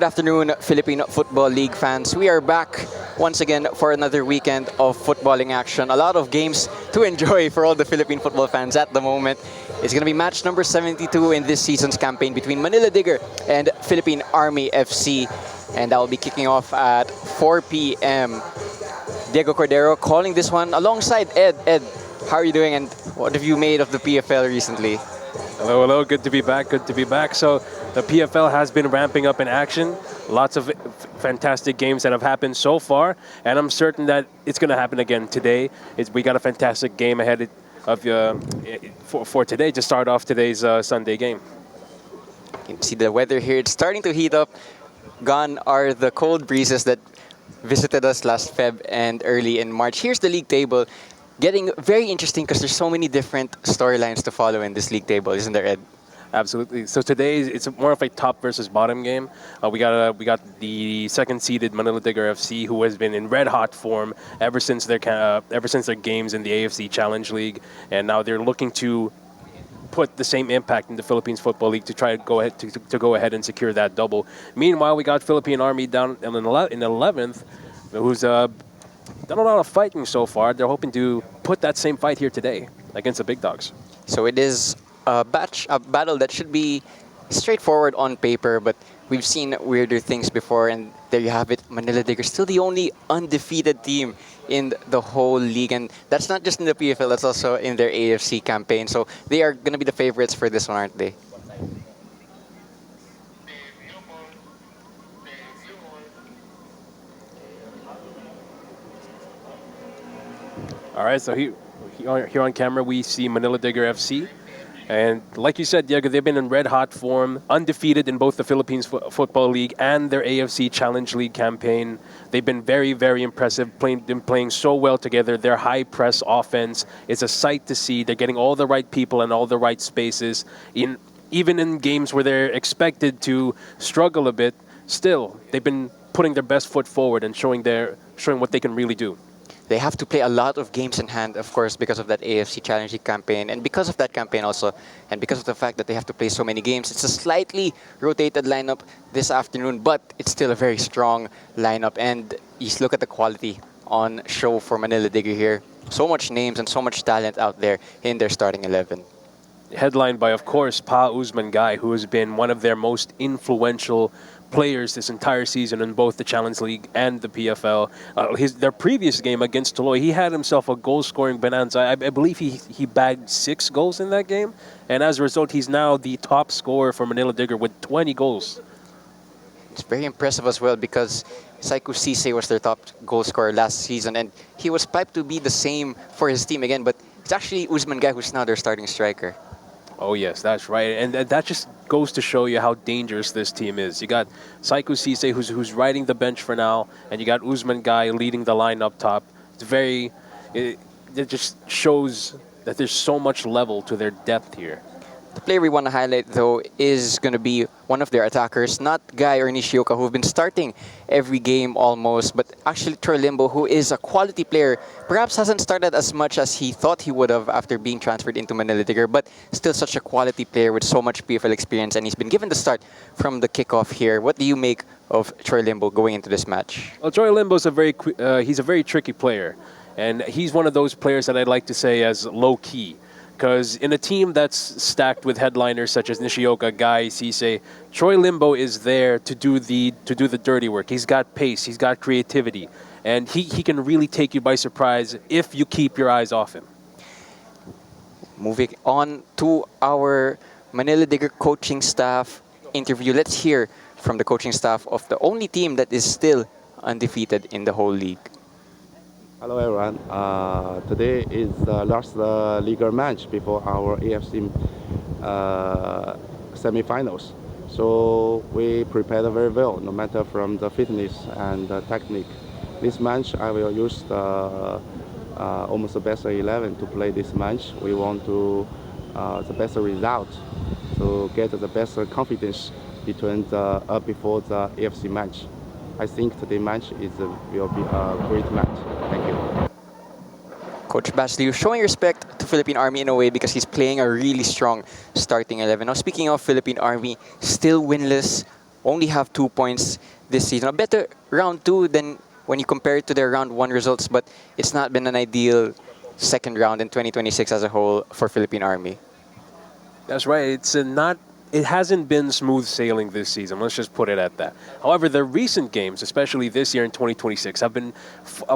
afternoon, Philippine Football League fans. We are back once again for another weekend of footballing action. A lot of games to enjoy for all the Philippine football fans at the moment. It's going to be match number 72 in this season's campaign between Manila Digger and Philippine Army FC. And that will be kicking off at 4 p.m. Diego Cordero calling this one alongside Ed. Ed, how are you doing and what have you made of the PFL recently? Hello, hello. Good to be back. Good to be back. So the PFL has been ramping up in action. Lots of fantastic games that have happened so far, and I'm certain that it's going to happen again today. We got a fantastic game ahead of for today to start off today's Sunday game. You can see the weather here. It's starting to heat up. Gone are the cold breezes that visited us last Feb and early in March. Here's the league table. Getting very interesting because there's so many different storylines to follow in this league table, isn't there, Ed? Absolutely. So today it's more of a top versus bottom game. We got the second-seeded Manila Digger FC, who has been in red-hot form ever since their games in the AFC Challenge League, and now they're looking to put the same impact in the Philippines Football League to try to go ahead and secure that double. Meanwhile, we got Philippine Army down in 11th, who's done a lot of fighting so far. They're hoping to put that same fight here today against the big dogs. So it is a battle that should be straightforward on paper, but we've seen weirder things before, and there you have it. Manila Digger still the only undefeated team in the whole league, and that's not just in the PFL, that's also in their AFC campaign. So they are going to be the favorites for this one, aren't they? All right, so here on camera, we see Manila Digger FC. And like you said, Diego, they've been in red-hot form, undefeated in both the Philippines Football League and their AFC Challenge League campaign. They've been very, very impressive, playing so well together. Their high-press offense is a sight to see. They're getting all the right people and all the right spaces. Even in games where they're expected to struggle a bit, still, they've been putting their best foot forward and showing what they can really do. They have to play a lot of games in hand, of course, because of that AFC Challenge League campaign. And because of that campaign also, and because of the fact that they have to play so many games, it's a slightly rotated lineup this afternoon, but it's still a very strong lineup. And you look at the quality on show for Manila Digger here. So much names and so much talent out there in their starting 11. Headlined by, of course, Pa Usman Guy, who has been one of their most influential players this entire season in both the Challenge League and the PFL. Their previous game against Tuloy, he had himself a goal-scoring bonanza. I believe he bagged 6 goals in that game, and as a result, he's now the top scorer for Manila Digger with 20 goals. It's very impressive as well because Saiku Sise was their top goal scorer last season, and he was piped to be the same for his team again, but it's actually Usman Guy who's now their starting striker. Oh, yes, that's right. And that just goes to show you how dangerous this team is. You got Saiku Sise, who's riding the bench for now, and you got Usman Guy leading the line up top. It just shows that there's so much level to their depth here. The player we want to highlight, though, is going to be one of their attackers, not Guy or Nishioka, who've been starting every game almost, but actually Troy Limbo, who is a quality player. Perhaps hasn't started as much as he thought he would have after being transferred into Manila Digger, but still such a quality player with so much PFL experience, and he's been given the start from the kickoff here. What do you make of Troy Limbo going into this match? Well, Troy Limbo's he's a very tricky player, and he's one of those players that I'd like to say as low-key. Because in a team that's stacked with headliners such as Nishioka, Guy, Sise, Troy Limbo is there to do the dirty work. He's got pace, he's got creativity, and he can really take you by surprise if you keep your eyes off him. Moving on to our Manila Digger coaching staff interview. Let's hear from the coaching staff of the only team that is still undefeated in the whole league. Hello everyone. Today is the last league match before our AFC semi-finals. So we prepared very well, no matter from the fitness and the technique. This match I will use almost the best 11 to play this match. We want to the best result to get the best confidence before the AFC match. I think today's match will be a great match. Thank you. Coach Basliu showing respect to Philippine Army in a way because he's playing a really strong starting 11. Now, speaking of Philippine Army, still winless only have 2 points this season. A better round two than when you compare it to their round one results, but it's not been an ideal second round in 2026 as a whole for Philippine Army. That's right. It's not. It hasn't been smooth sailing this season. Let's just put it at that. However, their recent games, especially this year in 2026, have been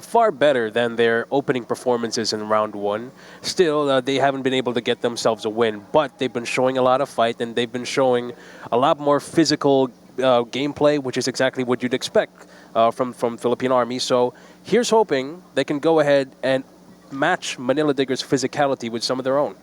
far better than their opening performances in round one. Still, they haven't been able to get themselves a win, but they've been showing a lot of fight and they've been showing a lot more physical gameplay, which is exactly what you'd expect from Philippine Army. So here's hoping they can go ahead and match Manila Diggers' physicality with some of their own.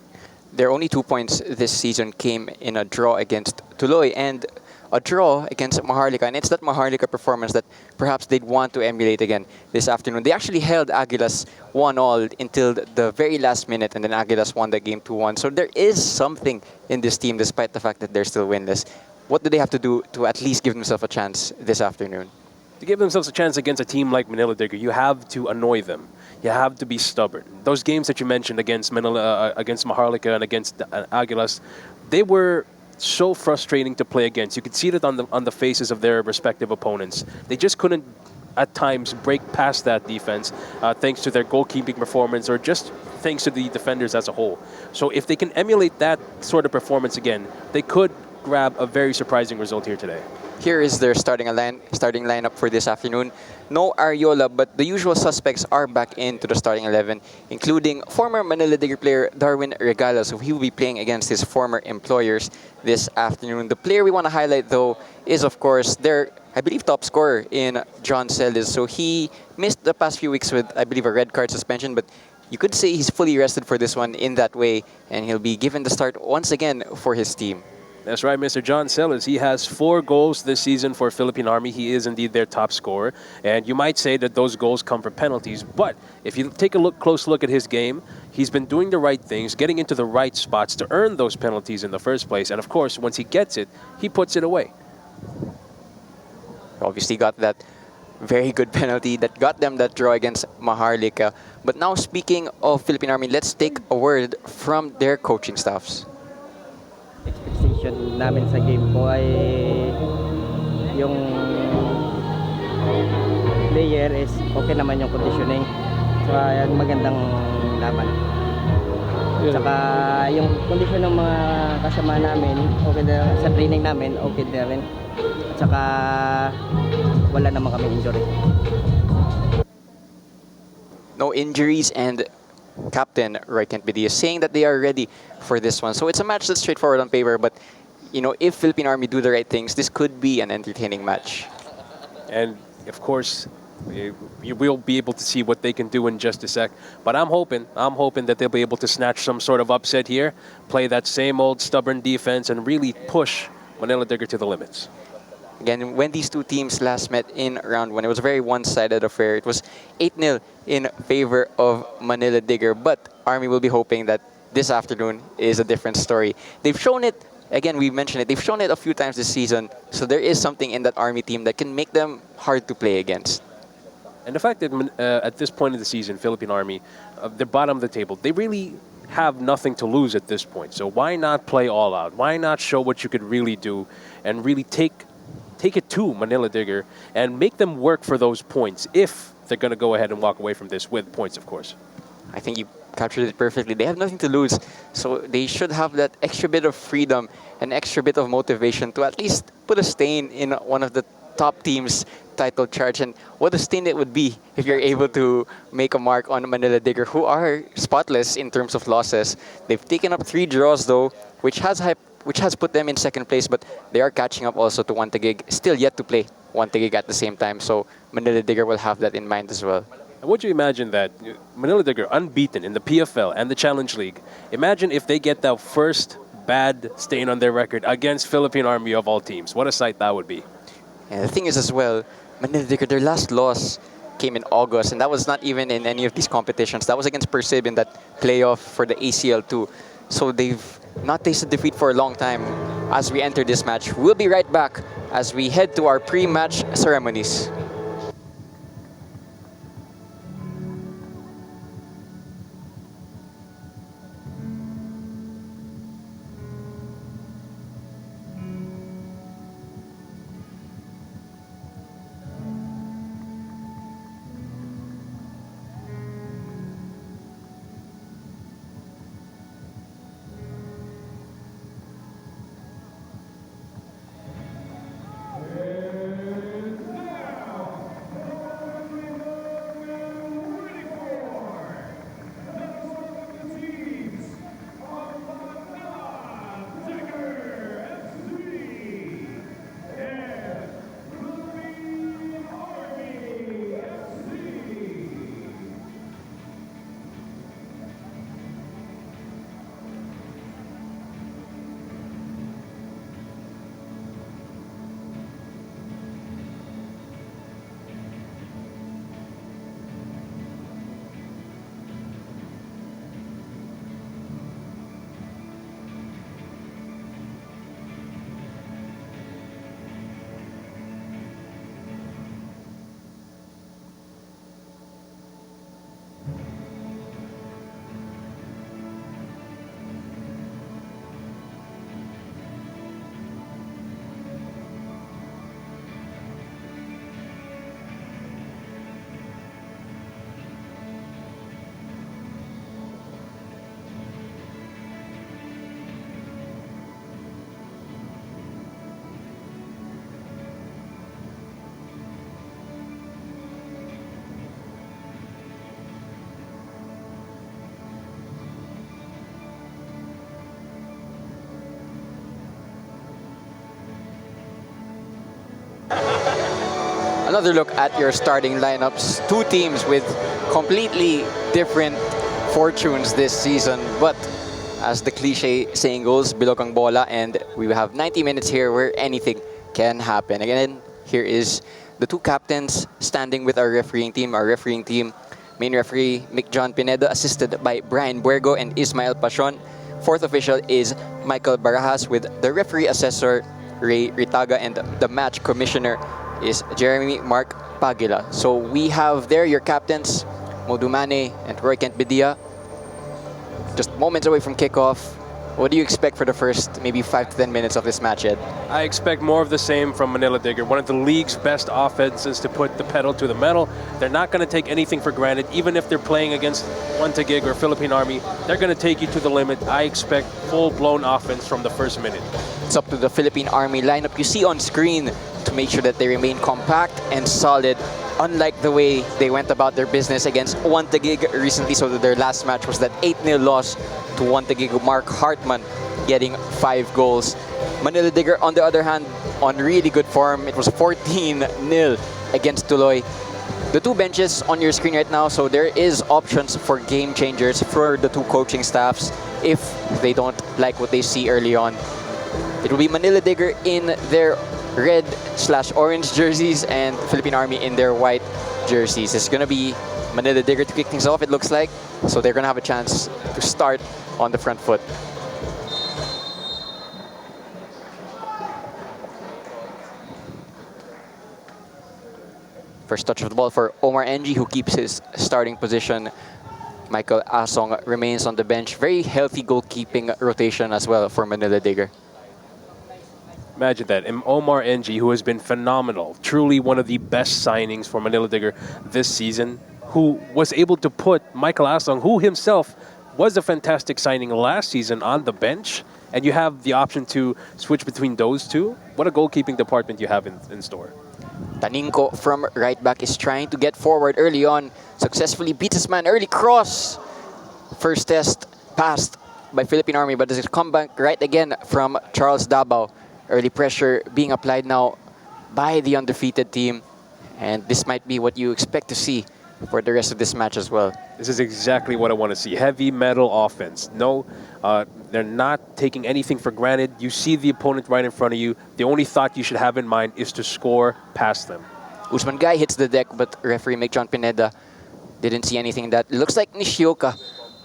Their only 2 points this season came in a draw against Tuloy and a draw against Maharlika. And it's that Maharlika performance that perhaps they'd want to emulate again this afternoon. They actually held Aguilas 1-all until the very last minute, and then Aguilas won the game 2-1. So there is something in this team despite the fact that they're still winless. What do they have to do to at least give themselves a chance this afternoon? To give themselves a chance against a team like Manila Digger, you have to annoy them. You have to be stubborn. Those games that you mentioned against Manila, against Maharlika, and against Aguilas, they were so frustrating to play against. You could see it on the faces of their respective opponents. They just couldn't, at times, break past that defense, thanks to their goalkeeping performance or just thanks to the defenders as a whole. So if they can emulate that sort of performance again, they could grab a very surprising result here today. Here is their starting lineup for this afternoon. No Ariola, but the usual suspects are back into the starting 11, including former Manila Digger player Darwin Regalos, who he will be playing against his former employers this afternoon. The player we want to highlight, though, is, of course, their, I believe, top scorer in John Celis. So he missed the past few weeks with, I believe, a red card suspension, but you could say he's fully rested for this one in that way, and he'll be given the start once again for his team. That's right, Mr. John Sellers. He has 4 goals this season for Philippine Army. He is indeed their top scorer. And you might say that those goals come from penalties. But if you take a close look at his game, he's been doing the right things, getting into the right spots to earn those penalties in the first place. And of course, once he gets it, he puts it away. Obviously got that very good penalty that got them that draw against Maharlika. But now, speaking of Philippine Army, let's take a word from their coaching staffs. Expectation namin sa game po ay yung player is okay naman yung conditioning, so magandang laban. Saka yung condition ng mga kasama namin okay din, sa training namin okay din rin. At saka wala naman kami injury. No injuries, and Captain Roy Kent-Bidi is saying that they are ready for this one. So it's a match that's straightforward on paper, but you know, if Philippine Army do the right things, this could be an entertaining match. And of course, you will be able to see what they can do in just a sec. But I'm hoping that they'll be able to snatch some sort of upset here, play that same old stubborn defense, and really push Manila Digger to the limits. Again, when these two teams last met in round one, it was a very one-sided affair. It was 8-0 in favor of Manila Digger, but Army will be hoping that this afternoon is a different story. They've shown it, again, we mentioned it, they've shown it a few times this season, so there is something in that Army team that can make them hard to play against. And the fact that at this point of the season, Philippine Army, they're bottom of the table. They really have nothing to lose at this point. So why not play all out? Why not show what you could really do and really take it to Manila Digger and make them work for those points if they're going to go ahead and walk away from this with points, of course. I think you captured it perfectly. They have nothing to lose, so they should have that extra bit of freedom, an extra bit of motivation to at least put a stain in one of the top teams' title charge. And what a stain it would be if you're able to make a mark on Manila Digger, who are spotless in terms of losses. They've taken up 3 draws, though, which has put them in second place, but they are catching up also to Wantegig, still yet to play Wantegig at the same time. So Manila Digger will have that in mind as well. And would you imagine that Manila Digger unbeaten in the PFL and the Challenge League? Imagine if they get that first bad stain on their record against Philippine Army of all teams. What a sight that would be. And the thing is as well, Manila Digger, their last loss came in August, and that was not even in any of these competitions. That was against Persib in that playoff for the ACL2. So they've not tasted defeat for a long time as we enter this match. We'll be right back as we head to our pre-match ceremonies. another look at your starting lineups. Two teams with completely different fortunes this season, but as the cliche saying goes, bilog ang bola, and we have 90 minutes here where anything can happen. Again, here is the two captains standing with our refereeing team. Our refereeing team, main referee Mick John Pineda, assisted by Brian Buergo and Ismael Pasion. Fourth official is Michael Barajas, with the referee assessor Ray Ritaga, and the match commissioner is Jeremy Mark Pagila. So we have there your captains, Modumane and Roy Kent Bedia. Just moments away from kickoff. What do you expect for the first maybe 5 to 10 minutes of this match, Ed? I expect more of the same from Manila Digger. One of the league's best offenses to put the pedal to the metal. They're not going to take anything for granted. Even if they're playing against Wantagig or Philippine Army, they're going to take you to the limit. I expect full-blown offense from the first minute. It's up to the Philippine Army lineup you see on screen to make sure that they remain compact and solid, unlike the way they went about their business against Wantagig recently. So their last match was that 8-0 loss to Wantagig. Mark Hartman getting 5 goals. Manila Digger, on the other hand, on really good form. It was 14-0 against Tuloy. The two benches on your screen right now, so there is options for game changers for the two coaching staffs if they don't like what they see early on. It will be Manila Digger in their red/orange jerseys and Philippine Army in their white jerseys. It's going to be Manila Digger to kick things off, it looks like. So they're going to have a chance to start on the front foot. First touch of the ball for Omar Engie, who keeps his starting position. Michael Asong remains on the bench. Very healthy goalkeeping rotation as well for Manila Digger. Imagine that. And Omar Engie, who has been phenomenal, truly one of the best signings for Manila Digger this season, who was able to put Michael Asong, who himself was a fantastic signing last season, on the bench. And you have the option to switch between those two. What a goalkeeping department you have in store. Taninco from right back is trying to get forward early on. Successfully beats his man. Early cross. First test passed by Philippine Army, but does it come back right again from Charles Dabao? Early pressure being applied now by the undefeated team. And this might be what you expect to see for the rest of this match as well. This is exactly what I want to see. Heavy metal offense. No, they're not taking anything for granted. You see the opponent right in front of you. The only thought you should have in mind is to score past them. Usman Guy hits the deck, but referee Mick John Pineda didn't see anything. That looks like Nishioka,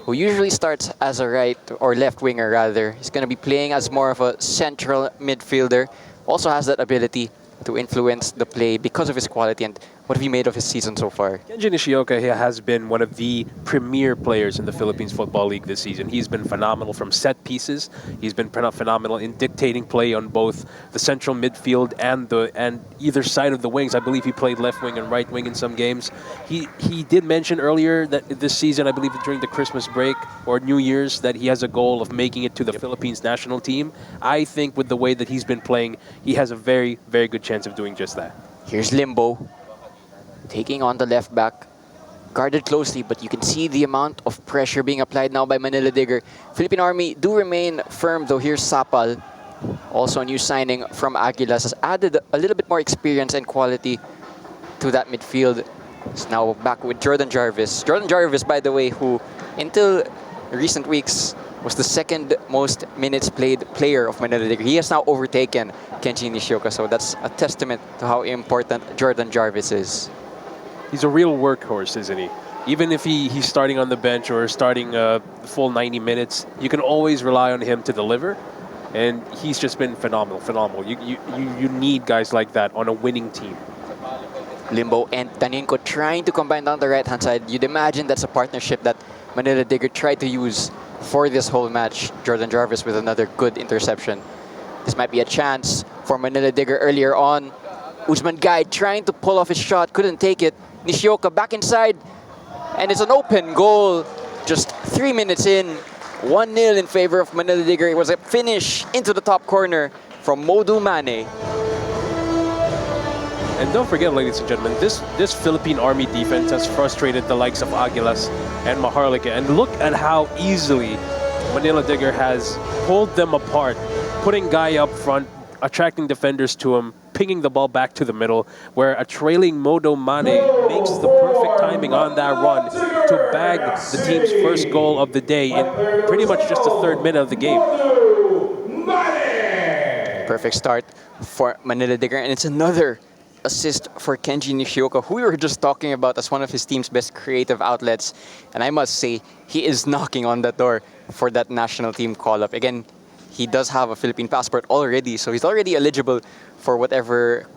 who usually starts as a right or left winger rather. He's going to be playing as more of a central midfielder. Also has that ability to influence the play because of his quality. And what have you made of his season so far? Kenji Nishioka has been one of the premier players in the Philippines Football League this season. He's been phenomenal from set pieces. He's been phenomenal in dictating play on both the central midfield and either side of the wings. I believe he played left wing and right wing in some games. He did mention earlier that this season, I believe during the Christmas break or New Year's, that he has a goal of making it to the Philippines national team. I think with the way that he's been playing, he has a very, very good chance of doing just that. Here's Limbo, taking on the left back, guarded closely, but you can see the amount of pressure being applied now by Manila Digger. Philippine Army do remain firm though. Here's Sapal, also a new signing from Aguilas, has added a little bit more experience and quality to that midfield. It's now back with Jordan Jarvis. Jordan Jarvis, by the way, who until recent weeks was the second most minutes played player of Manila Digger. He has now overtaken Kenji Nishioka, so that's a testament to how important Jordan Jarvis is. He's a real workhorse, isn't he? Even if he's starting on the bench or starting full 90 minutes, you can always rely on him to deliver. And he's just been phenomenal. You need guys like that on a winning team. Limbo and Taninco trying to combine down the right-hand side. You'd imagine that's a partnership that Manila Digger tried to use for this whole match. Jordan Jarvis with another good interception. This might be a chance for Manila Digger earlier on. Usman Guy trying to pull off his shot, couldn't take it. Nishioka back inside, and it's an open goal. Just 3 minutes in, 1-0 in favor of Manila Digger. It was a finish into the top corner from Modumane. And don't forget, ladies and gentlemen, this Philippine Army defense has frustrated the likes of Aguilas and Maharlika. And look at how easily Manila Digger has pulled them apart, putting Guy up front, attracting defenders to him, pinging the ball back to the middle, where a trailing Modo Mane makes the perfect timing on that run to bag the team's first goal of the day in pretty much just the third minute of the game. Perfect start for Manila Digger, and it's another assist for Kenji Nishioka, who we were just talking about as one of his team's best creative outlets. And I must say, he is knocking on the door for that national team call-up. Again, he does have a Philippine passport already, so he's already eligible for whatever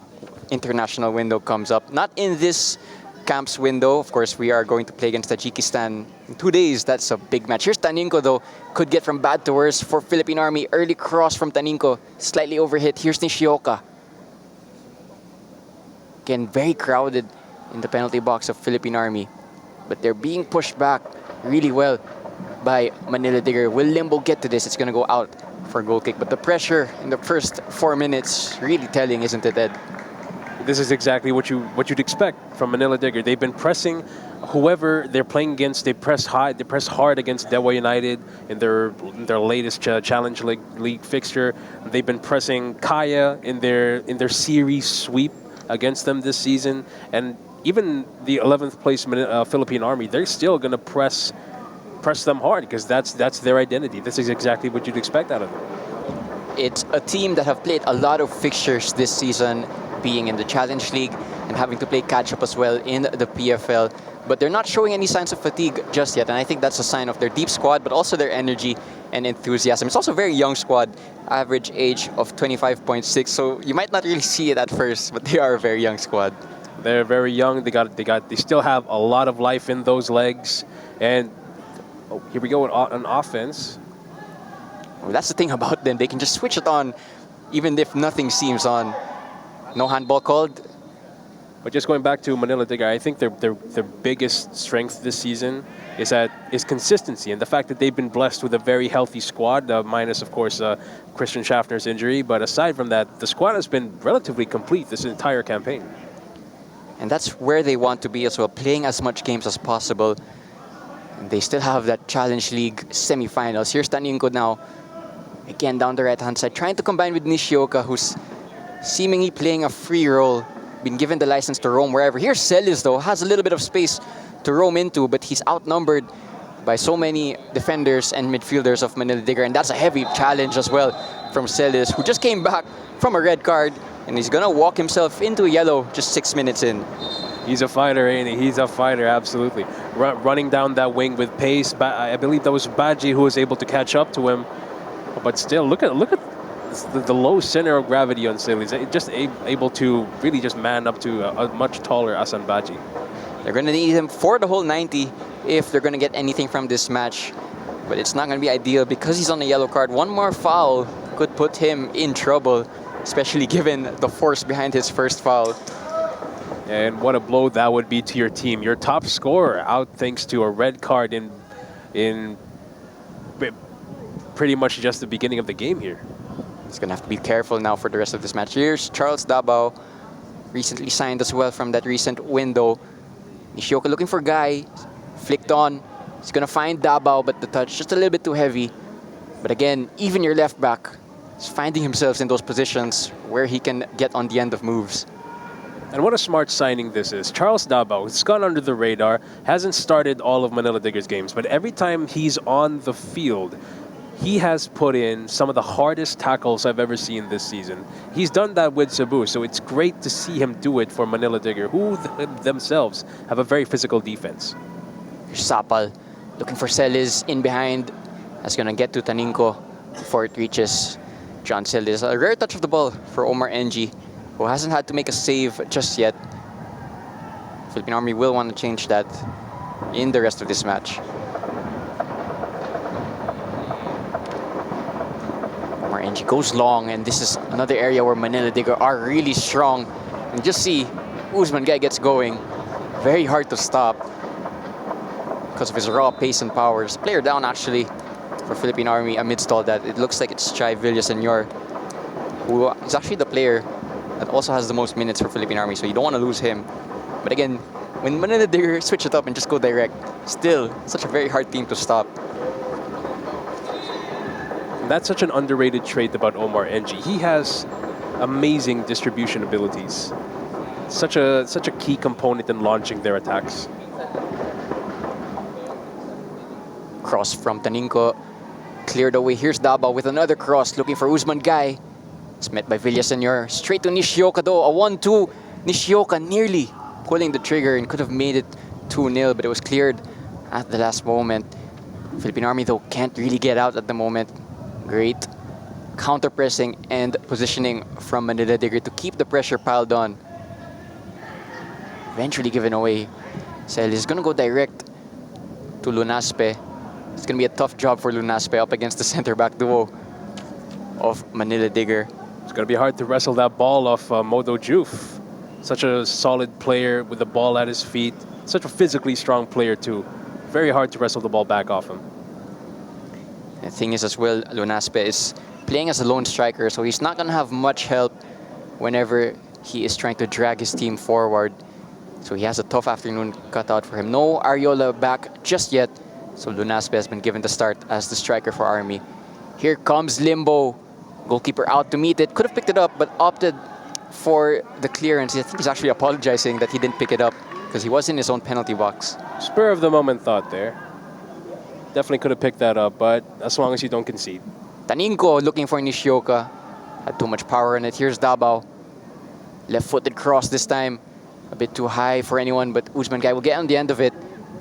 international window comes up. Not in this camp's window. Of course, we are going to play against Tajikistan in 2 days. That's a big match. Here's Taninko, though. Could get from bad to worse for Philippine Army. Early cross from Taninko. Slightly overhit. Here's Nishioka. Again, very crowded in the penalty box of Philippine Army. But they're being pushed back really well by Manila Digger. Will Limbo get to this? It's going to go out for a goal kick. But the pressure in the first 4 minutes, really telling, isn't it, Ed? This is exactly what you'd expect from Manila Digger. They've been pressing whoever they're playing against. They press high, they press hard against Dewa United in their latest Challenge League fixture. They've been pressing Kaya in their series sweep against them this season, and even the 11th place Philippine Army, they're still going to press them hard because that's their identity. This is exactly what you'd expect out of them. It's a team that have played a lot of fixtures this season, being in the Challenge League and having to play catch-up as well in the PFL. But they're not showing any signs of fatigue just yet, and I think that's a sign of their deep squad, but also their energy and enthusiasm. It's also a very young squad, average age of 25.6, so you might not really see it at first, but they are a very young squad. They're very young. They still have a lot of life in those legs, and here we go on offense. Well, that's the thing about them. They can just switch it on, even if nothing seems on. No handball called. But just going back to Manila Digger, I think their biggest strength this season is consistency, and the fact that they've been blessed with a very healthy squad, minus, of course, Christian Schaffner's injury. But aside from that, the squad has been relatively complete this entire campaign. And that's where they want to be as well, playing as much games as possible. And they still have that Challenge League semifinals. Here's Taninko now, again down the right-hand side, trying to combine with Nishioka, who's seemingly playing a free role, been given the license to roam wherever. Here's Celis, though, has a little bit of space to roam into, but he's outnumbered by so many defenders and midfielders of Manila Digger, and that's a heavy challenge as well from Celis, who just came back from a red card, and he's gonna walk himself into a yellow just 6 minutes in. He's a fighter, ain't he? He's a fighter, absolutely. Running down that wing with pace. I believe that was Baji who was able to catch up to him, but still, look at the low center of gravity on Celis. Just able to really just man up to a much taller Asan Baji. They're going to need him for the whole 90 if they're going to get anything from this match. But it's not going to be ideal because he's on a yellow card. One more foul could put him in trouble, especially given the force behind his first foul. And what a blow that would be to your team. Your top scorer out thanks to a red card in pretty much just the beginning of the game here. He's going to have to be careful now for the rest of this match. Here's Charles Dabao, recently signed as well from that recent window. Nishioka looking for Guy, flicked on. He's going to find Dabao, but the touch just a little bit too heavy. But again, even your left back is finding himself in those positions where he can get on the end of moves. And what a smart signing this is. Charles Dabao, who's gone under the radar, hasn't started all of Manila Digger's games, but every time he's on the field, he has put in some of the hardest tackles I've ever seen this season. He's done that with Cebu, so it's great to see him do it for Manila Digger, who themselves have a very physical defense. Here's Sapal looking for Celis in behind. That's going to get to Taninko before it reaches John Celis. A rare touch of the ball for Omar NG, who hasn't had to make a save just yet. Philippine Army will want to change that in the rest of this match. Omar NG goes long, and this is another area where Manila Digger are really strong. And just see, Usman guy gets going. Very hard to stop because of his raw pace and powers. Player down actually for Philippine Army amidst all that. It looks like it's Chai Villasenor, who is actually the player that also has the most minutes for Philippine Army, so you don't want to lose him. But again, when Manila Digger switch it up and just go direct, still such a very hard team to stop. That's such an underrated trait about Omar NG. He has amazing distribution abilities. Such a key component in launching their attacks. Cross from Taninco. Cleared away. Here's Davao with another cross looking for Usman Guy. It's met by Villasenor. Straight to Nishioka though. A 1-2. Nishioka nearly pulling the trigger and could have made it 2-0, but it was cleared at the last moment. Philippine Army though can't really get out at the moment. Great counter pressing and positioning from Manila Digger to keep the pressure piled on. Eventually given away. Sel is going to go direct to Lunaspe. It's going to be a tough job for Lunaspe up against the center back duo of Manila Digger. It's going to be hard to wrestle that ball off Modo Juf. Such a solid player with the ball at his feet. Such a physically strong player too. Very hard to wrestle the ball back off him. The thing is as well, Lunaspe is playing as a lone striker, so he's not going to have much help whenever he is trying to drag his team forward. So he has a tough afternoon cut out for him. No Ariola back just yet, so Lunaspe has been given the start as the striker for Army. Here comes Limbo. Goalkeeper out to meet it. Could have picked it up, but opted for the clearance. I think he's actually apologizing that he didn't pick it up because he was in his own penalty box. Spur of the moment thought there. Definitely could have picked that up, but as long as you don't concede. Taninco looking for Nishioka. Had too much power in it. Here's Davao. Left-footed cross this time. A bit too high for anyone, but Usman Guy will get on the end of it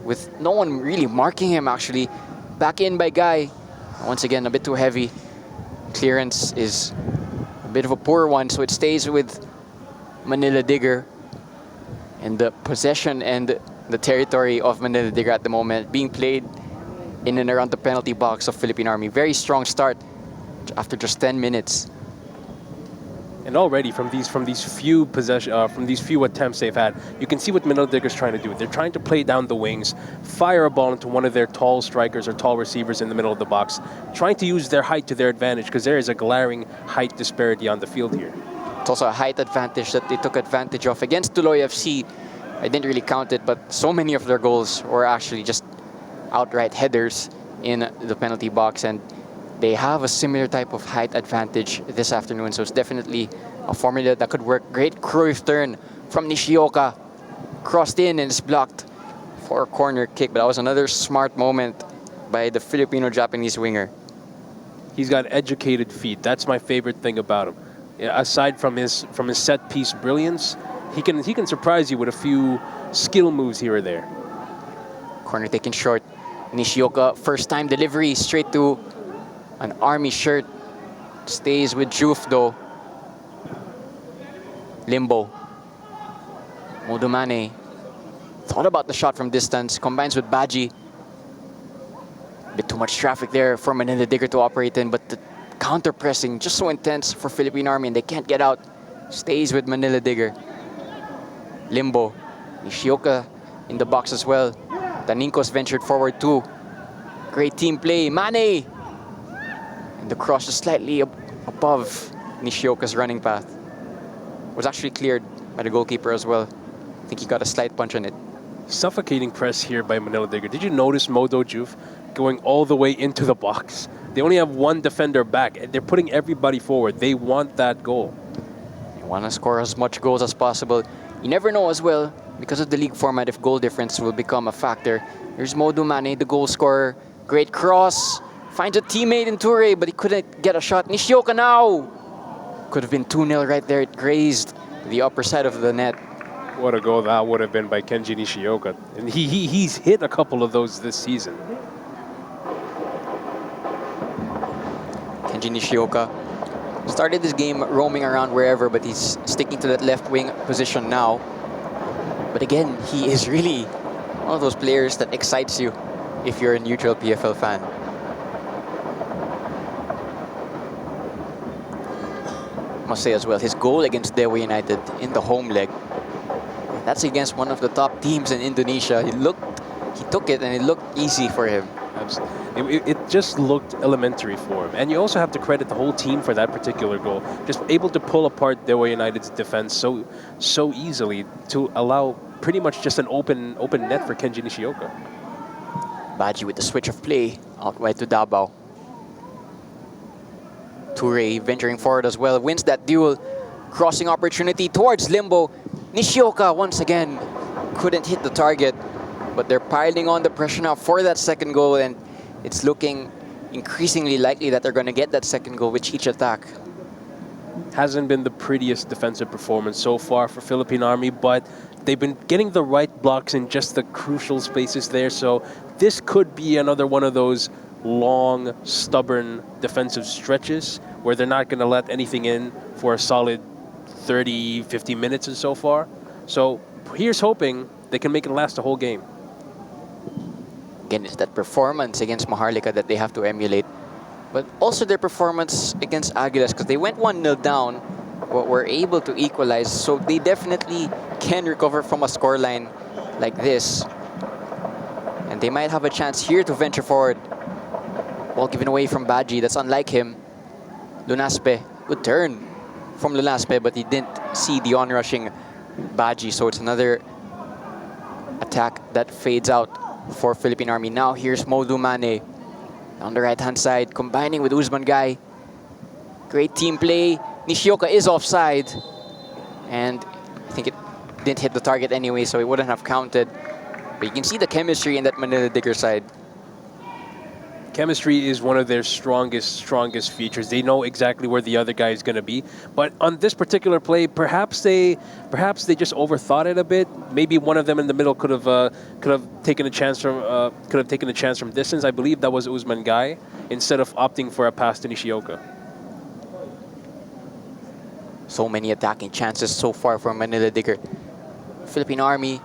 with no one really marking him actually. Back in by Guy. Once again, a bit too heavy. Clearance is a bit of a poor one, so it stays with Manila Digger. And the possession and the territory of Manila Digger at the moment being played in and around the penalty box of Philippine Army. Very strong start after just 10 minutes. And already from these few attempts they've had, you can see what Manila Digger's trying to do. They're trying to play down the wings, fire a ball into one of their tall strikers or tall receivers in the middle of the box, trying to use their height to their advantage because there is a glaring height disparity on the field here. It's also a height advantage that they took advantage of against Tuloy FC. I didn't really count it, but so many of their goals were actually just outright headers in the penalty box, and they have a similar type of height advantage this afternoon, so it's definitely a formula that could work. Great Cruyff turn from Nishioka. Crossed in and it's blocked for a corner kick, but that was another smart moment by the Filipino-Japanese winger. He's got educated feet. That's my favorite thing about him. Aside from his set-piece brilliance, he can surprise you with a few skill moves here or there. Corner taken short. Nishioka, first-time delivery straight to an Army shirt. Stays with Juf though. Limbo. Modumane thought about the shot from distance. Combines with Baji. Bit too much traffic there for Manila Digger to operate in, but the counter-pressing just so intense for Philippine Army and they can't get out. Stays with Manila Digger. Limbo. Nishioka in the box as well. Taninco's ventured forward too. Great team play. Mane! And the cross is slightly above Nishioka's running path. Was actually cleared by the goalkeeper as well. I think he got a slight punch on it. Suffocating press here by Manila Digger. Did you notice Modo Juf going all the way into the box? They only have one defender back, and they're putting everybody forward. They want that goal. You want to score as much goals as possible. You never know as well, because of the league format, if goal difference will become a factor. Here's Modumane, the goal scorer. Great cross. Finds a teammate in Toure, but he couldn't get a shot. Nishioka now! Could have been 2-0 right there. It grazed the upper side of the net. What a goal that would have been by Kenji Nishioka. And he's hit a couple of those this season. Kenji Nishioka started this game roaming around wherever, but he's sticking to that left wing position now. But again, he is really one of those players that excites you if you're a neutral PFL fan. Must say as well, his goal against Dewa United in the home leg, that's against one of the top teams in Indonesia. He took it and it looked easy for him. Absolutely. It just looked elementary for him. And you also have to credit the whole team for that particular goal. Just able to pull apart Dewa United's defense so easily to allow pretty much just an open net for Kenji Nishioka. Baji with the switch of play out wide to Davao. Toure venturing forward as well, wins that duel Crossing opportunity towards Limbo. Nishioka once again couldn't hit the target, but they're piling on the pressure now for that second goal, and it's looking increasingly likely that they're going to get that second goal with each attack. Hasn't been the prettiest defensive performance so far for Philippine Army, but they've been getting the right blocks in just the crucial spaces there. So this could be another one of those long, stubborn defensive stretches where they're not going to let anything in for a solid 30, 50 minutes and so far. So here's hoping they can make it last the whole game. Again, it's that performance against Maharlika that they have to emulate, but also their performance against Aguilas, because they went 1-0 down, but were able to equalize. So they definitely can recover from a scoreline like this. And they might have a chance here to venture forward. Ball given away from Baji. That's unlike him. Lunaspe. Good turn from Lunaspe, but he didn't see the on-rushing Baji. So it's another attack that fades out for Philippine Army. Now here's Modu Mane on the right-hand side, combining with Usman Gai. Great team play. Nishioka is offside. And I think it didn't hit the target anyway, so it wouldn't have counted. But you can see the chemistry in that Manila Digger side. Chemistry is one of their strongest features. They know exactly where the other guy is going to be. But on this particular play, perhaps they just overthought it a bit. Maybe one of them in the middle could have taken a chance from distance. I believe that was Usman Gai, instead of opting for a pass to Nishioka. So many attacking chances so far for Manila Digger. Philippine Army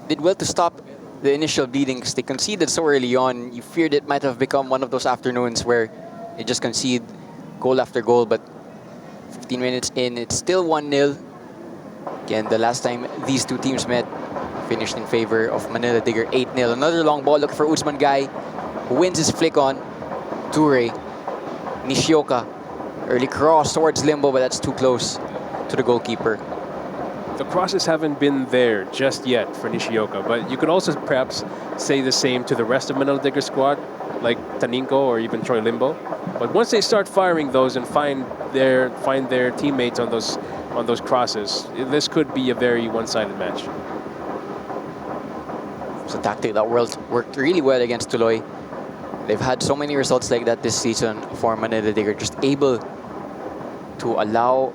did well to stop the initial bleeding because they conceded so early on. You feared it might have become one of those afternoons where they just concede goal after goal, but 15 minutes in, it's still 1-0. Again, the last time these two teams met, finished in favor of Manila Digger 8-0. Another long ball, looking for Usman Gai, who wins his flick on. Ture, Nishioka, early cross towards Limbo, but that's too close to the goalkeeper. The crosses haven't been there just yet for Nishioka, but you could also perhaps say the same to the rest of Manila Digger squad, like Taninko or even Troy Limbo. But once they start firing those and find their teammates on those crosses, this could be a very one-sided match. It's a tactic that worked really well against Tuloy. They've had so many results like that this season for Manila Digger, just able to allow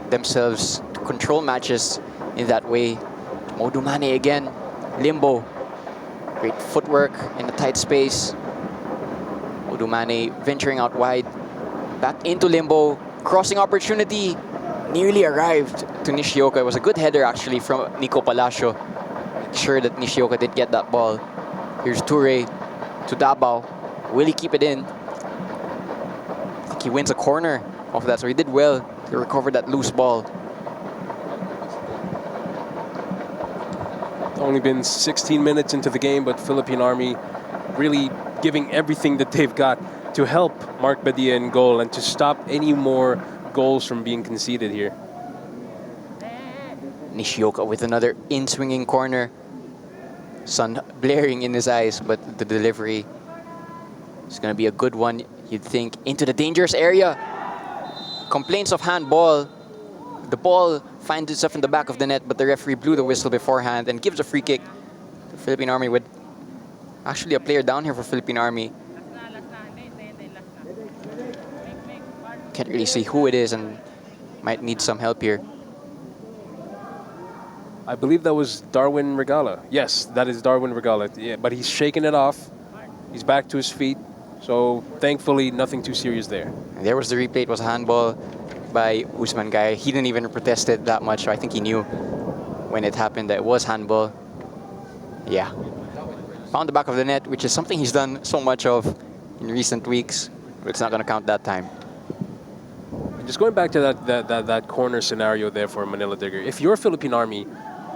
themselves to control matches in that way. Modu Mane again. Limbo. Great footwork in a tight space. Modu Mane venturing out wide. Back into Limbo. Crossing opportunity. Nearly arrived to Nishioka. It was a good header actually from Nico Palacio. Make sure that Nishioka did get that ball. Here's Ture to Dabao. Will he keep it in? I think he wins a corner off that, so he did well to recover that loose ball. Only been 16 minutes into the game, but Philippine Army really giving everything that they've got to help Mark Badia in goal and to stop any more goals from being conceded here. Nishioka with another in-swinging corner. Sun blaring in his eyes, but the delivery is going to be a good one, you'd think. Into the dangerous area. Complaints of handball. The ball finds itself in the back of the net, but the referee blew the whistle beforehand and gives a free kick to Philippine Army with actually a player down here for Philippine Army. Can't really see who it is and might need some help here. I believe that was Darwin Regala. Yes, that is Darwin Regala. Yeah, but he's shaking it off. He's back to his feet. So thankfully, nothing too serious there. And there was the replay. It was a handball by Usman Gai. He didn't even protest it that much. So I think he knew when it happened that it was handball. Yeah. Found the back of the net, which is something he's done so much of in recent weeks. But it's not going to count that time. Just going back to that corner scenario there for Manila Digger. If you're Philippine Army,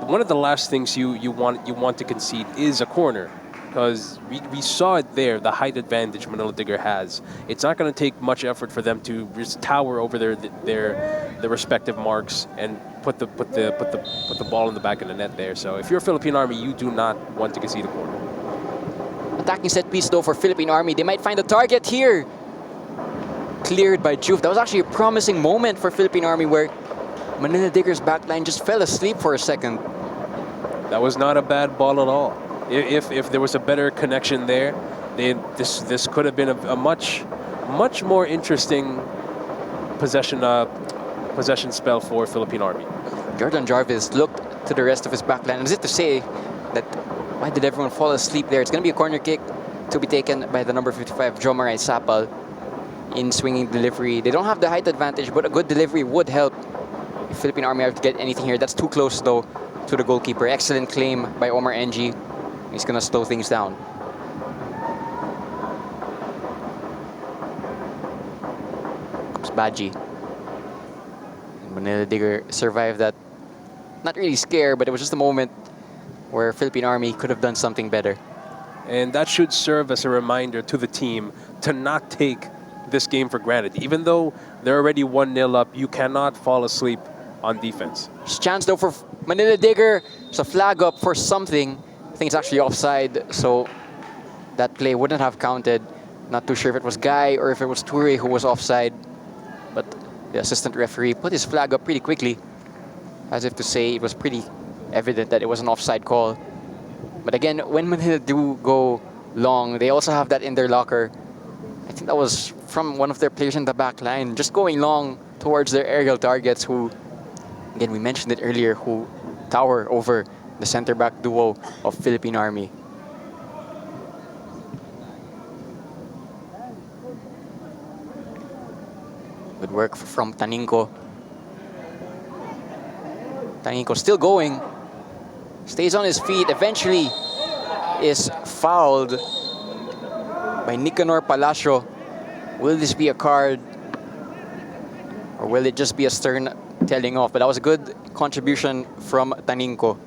one of the last things you want to concede is a corner. Because we saw it there, the height advantage Manila Digger has. It's not going to take much effort for them to just tower over their respective marks and put the ball in the back of the net there. So if you're Philippine Army, you do not want to concede a corner. Attacking set piece though for Philippine Army. They might find a target here. Cleared by Juve. That was actually a promising moment for Philippine Army where Manila Diggers backline just fell asleep for a second. That was not a bad ball at all. If there was a better connection there, this could have been a much more interesting possession spell for Philippine Army. Jordan Jarvis looked to the rest of his backline as if to say that why did everyone fall asleep there? It's going to be a corner kick to be taken by the number 55, Jomaray Sapal, in swinging delivery. They don't have the height advantage, but a good delivery would help if Philippine Army have to get anything here. That's too close, though, to the goalkeeper. Excellent claim by Omar Ng. He's going to slow things down. Comes Baji. And Manila Digger survived that. Not really scared, but it was just a moment where Philippine Army could have done something better. And that should serve as a reminder to the team to not take this game for granted. Even though they're already 1-0 up, you cannot fall asleep on defense. There's a chance though for Manila Digger. There's a flag up for something. I think it's actually offside, so that play wouldn't have counted. Not too sure if it was Guy or if it was Toure who was offside. But the assistant referee put his flag up pretty quickly, as if to say it was pretty evident that it was an offside call. But again, when Manila do go long, they also have that in their locker. I think that was from one of their players in the back line, just going long towards their aerial targets who, again, we mentioned it earlier, who tower over the center-back duo of Philippine Army. Good work from Taninco. Taninco still going. Stays on his feet, eventually is fouled by Nicanor Palacio. Will this be a card? Or will it just be a stern telling off? But that was a good contribution from Taninco.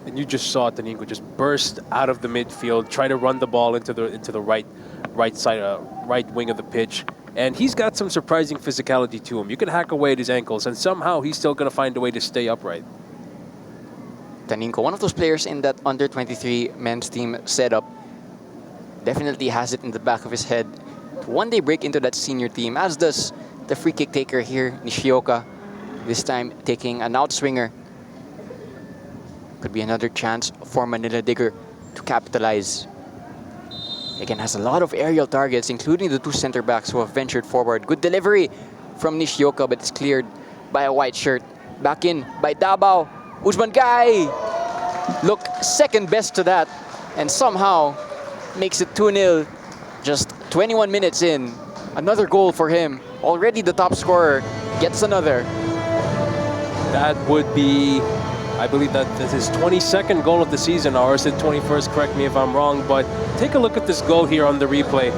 And you just saw Taninco just burst out of the midfield, try to run the ball into the right side, right wing of the pitch. And he's got some surprising physicality to him. You can hack away at his ankles, and somehow he's still going to find a way to stay upright. Taninco, one of those players in that under-23 men's team setup, definitely has it in the back of his head to one day break into that senior team, as does the free kick taker here, Nishioka, this time taking an outswinger. Could be another chance for Manila Digger to capitalize. Again, has a lot of aerial targets, including the two center backs who have ventured forward. Good delivery from Nishioka, but it's cleared by a white shirt. Back in by Davao. Usman Guy look second best to that and somehow makes it 2-0 just 21 minutes in. Another goal for him. Already the top scorer gets another. That would be, I believe that this is his 22nd goal of the season, or is it 21st? Correct me if I'm wrong, but take a look at this goal here on the replay.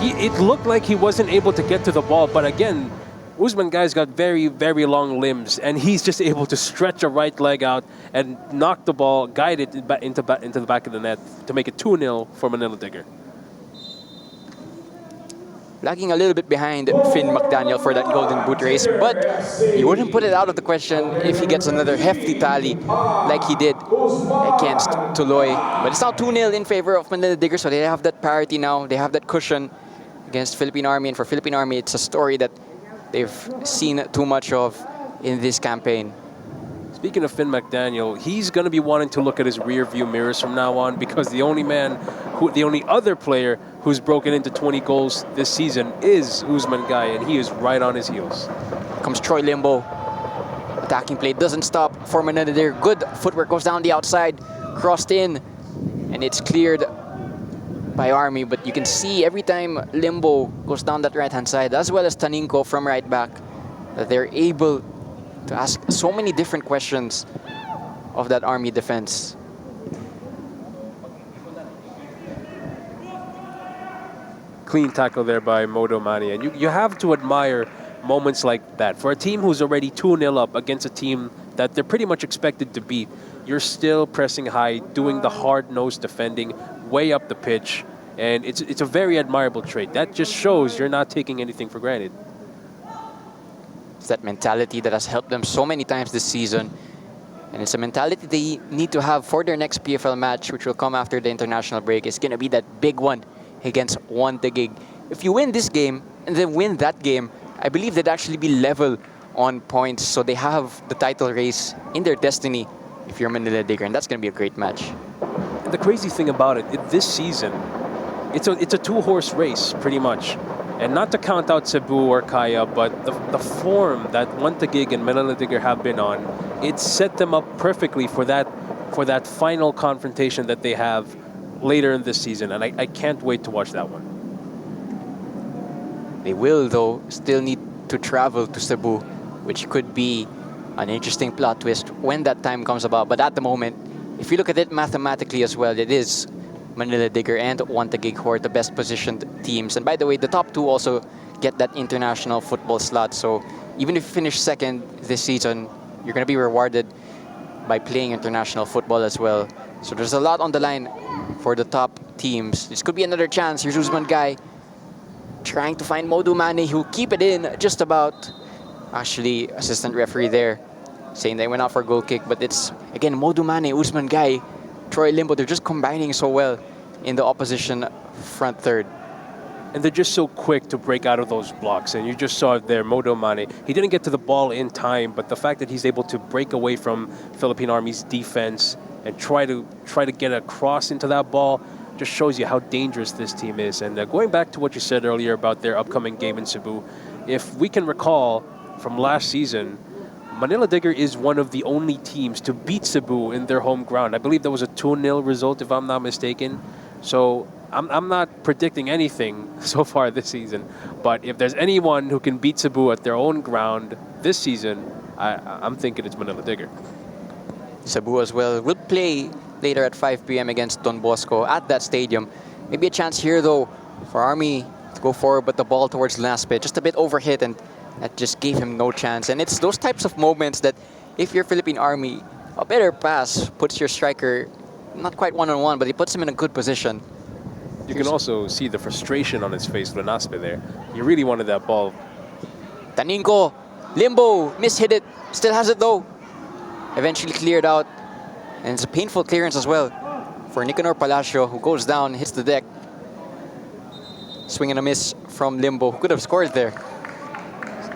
It looked like he wasn't able to get to the ball, but again, Usman Guy's got very, very long limbs, and he's just able to stretch a right leg out and knock the ball, guide it into the back of the net to make it 2-0 for Manila Digger. Lagging a little bit behind Finn McDaniel for that golden boot race, but you wouldn't put it out of the question if he gets another hefty tally like he did against Tuloy. But it's now 2-0 in favor of Manila Digger, so they have that parity now. They have that cushion against Philippine Army, and for Philippine Army, it's a story that they've seen too much of in this campaign. Speaking of Finn McDaniel, he's going to be wanting to look at his rear view mirrors from now on, because the only other player who's broken into 20 goals this season is Usman Guy, and he is right on his heels. Comes Troy Limbo. Attacking play doesn't stop for Manila there. Good footwork, goes down the outside, crossed in, and it's cleared by Army. But you can see every time Limbo goes down that right-hand side, as well as Taninco from right back, that they're able to ask so many different questions of that Army defense. Clean tackle there by Modo Mani. And you have to admire moments like that. For a team who's already 2-0 up against a team that they're pretty much expected to beat, you're still pressing high, doing the hard-nosed defending way up the pitch. And it's a very admirable trait. That just shows you're not taking anything for granted. It's that mentality that has helped them so many times this season. And it's a mentality they need to have for their next PFL match, which will come after the international break. It's going to be that big one against One Taguig. If you win this game and then win that game, I believe they'd actually be level on points, so they have the title race in their destiny if you're Manila Digger, and that's going to be a great match. The crazy thing about it, this season, it's a two-horse race pretty much. And not to count out Cebu or Kaya, but the form that Wantagig and Manila Digger have been on, it set them up perfectly for that final confrontation that they have later in this season. And I can't wait to watch that one. They will, though, still need to travel to Cebu, which could be an interesting plot twist when that time comes about. But at the moment, if you look at it mathematically as well, it is Manila Digger and Wantagig who are the best positioned teams. And by the way, the top two also get that international football slot. So even if you finish second this season, you're going to be rewarded by playing international football as well. So there's a lot on the line for the top teams. This could be another chance. Here's Usman Guy trying to find Modu Mane, who keep it in just about. Actually, assistant referee there saying they went out for a goal kick, but it's, again, Modu Mane, Usman Guy, Troy Limbo, they're just combining so well in the opposition front third. And they're just so quick to break out of those blocks. And you just saw it there, Modo Mane. He didn't get to the ball in time, but the fact that he's able to break away from Philippine Army's defense and try to get a cross into that ball just shows you how dangerous this team is. And going back to what you said earlier about their upcoming game in Cebu, if we can recall from last season, Manila Digger is one of the only teams to beat Cebu in their home ground. I believe that was a 2-0 result, if I'm not mistaken. So I'm not predicting anything so far this season. But if there's anyone who can beat Cebu at their own ground this season, I'm thinking it's Manila Digger. Cebu as well will play later at 5 p.m. against Don Bosco at that stadium. Maybe a chance here, though, for Army to go forward, but the ball towards Laspe, just a bit overhit, and that just gave him no chance. And it's those types of moments that if you're Philippine Army, a better pass puts your striker not quite one-on-one, but he puts him in a good position. You can also see the frustration on his face, Lanaspe there. He really wanted that ball. Taninko, Limbo, mishit it, still has it though. Eventually cleared out, and it's a painful clearance as well for Nicanor Palacio, who goes down, hits the deck. Swing and a miss from Limbo, who could have scored there.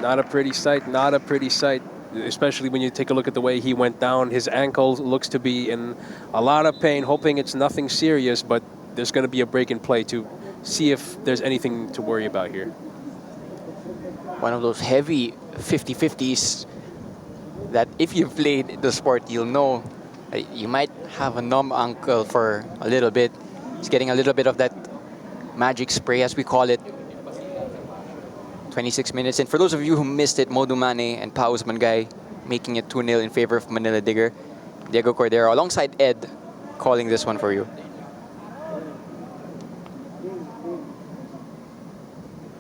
Not a pretty sight, not a pretty sight, especially when you take a look at the way he went down. His ankle looks to be in a lot of pain, hoping it's nothing serious, but there's going to be a break in play to see if there's anything to worry about here. One of those heavy 50-50s that if you've played the sport, you'll know you might have a numb ankle for a little bit. He's getting a little bit of that magic spray, as we call it. 26 minutes. And for those of you who missed it, Modu Mane and Pa Usman Guy making it 2-0 in favor of Manila Digger. Diego Cordero alongside Ed calling this one for you.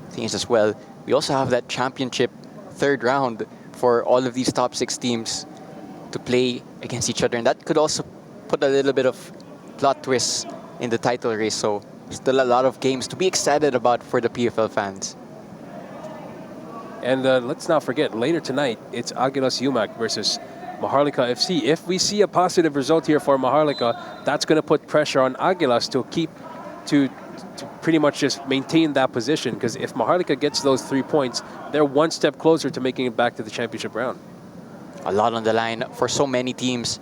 Things as well. We also have that championship third round for all of these top 6 teams to play against each other. And that could also put a little bit of plot twist in the title race. So still a lot of games to be excited about for the PFL fans. And let's not forget, later tonight, it's Aguilas Yumac versus Maharlika FC. If we see a positive result here for Maharlika, that's going to put pressure on Aguilas to pretty much just maintain that position. Because if Maharlika gets those 3 points, they're one step closer to making it back to the championship round. A lot on the line for so many teams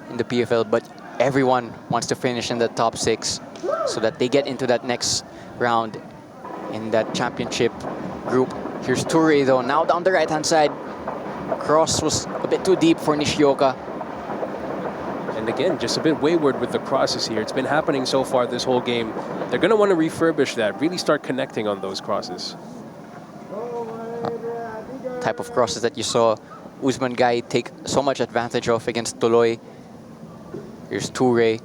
in the PFL, but everyone wants to finish in the top 6 so that they get into that next round in that championship group. Here's Toure though, now down the right-hand side. Cross was a bit too deep for Nishioka. And again, just a bit wayward with the crosses here. It's been happening so far this whole game. They're going to want to refurbish that, really start connecting on those crosses. Type of crosses that you saw Usman Guy take so much advantage of against Tuloy. Here's Toure.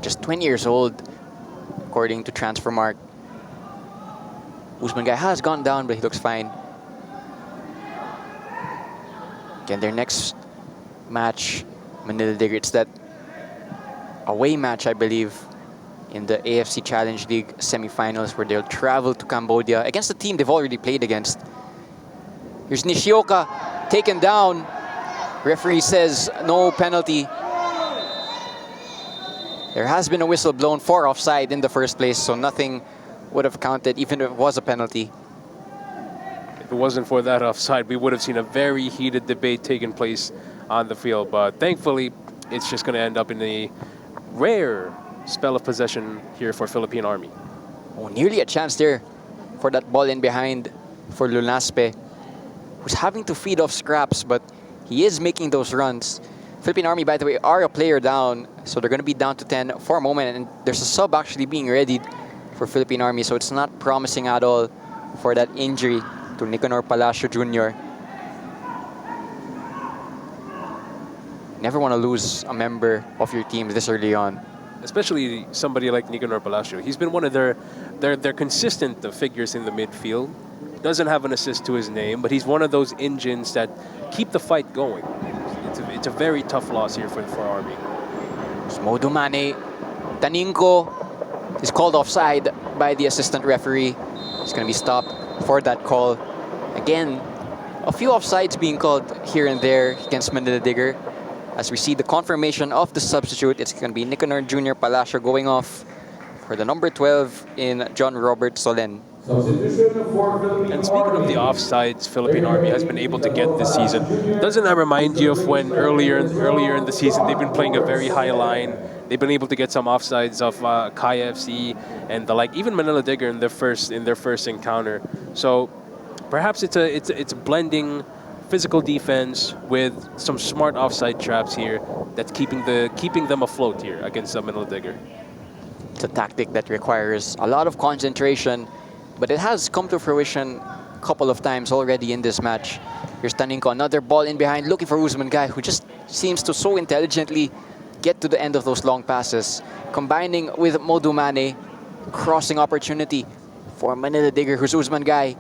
Just 20 years old, according to Transfermarkt. Usman Guy has gone down, but he looks fine. Again, their next match, Manila Digger, it's that away match, I believe, in the AFC Challenge League semifinals, where they'll travel to Cambodia against a team they've already played against. Here's Nishioka, taken down. Referee says no penalty. There has been a whistle blown for offside in the first place, so nothing would have counted even if it was a penalty. if it wasn't for that offside, we would have seen a very heated debate taking place on the field. But thankfully, it's just going to end up in a rare spell of possession here for Philippine Army. Oh, nearly a chance there for that ball in behind for Lunaspe, who's having to feed off scraps, but he is making those runs. Philippine Army, by the way, are a player down, so they're going to be down to 10 for a moment, and there's a sub actually being readied for Philippine Army, so it's not promising at all for that injury to Nicanor Palacio Jr. Never want to lose a member of your team this early on. Especially somebody like Nicanor Palacio. He's been one of their consistent figures in the midfield. Doesn't have an assist to his name, but he's one of those engines that keep the fight going. It's a very tough loss here for Army. Modo Mane, Taninko is called offside by the assistant referee. He's going to be stopped for that call. Again, a few offsides being called here and there against Manila Digger. As we see the confirmation of the substitute, it's going to be Nicanor Jr. Palacio going off for the number 12 in John Robert Solen. And speaking of the offsides Philippine Army has been able to get this season, doesn't that remind you of when earlier in the season they've been playing a very high line? They've been able to get some offsides of Kaya FC and the like, even Manila Digger in their first encounter. So perhaps it's a blending physical defense with some smart offside traps here that's keeping them afloat here against the Manila Digger. It's a tactic that requires a lot of concentration, but it has come to fruition a couple of times already in this match. Here's Taninko, another ball in behind, looking for Usman Guy, who just seems to so intelligently get to the end of those long passes. Combining with Modu Mane, crossing opportunity for Manila Digger, who's Usman Guy.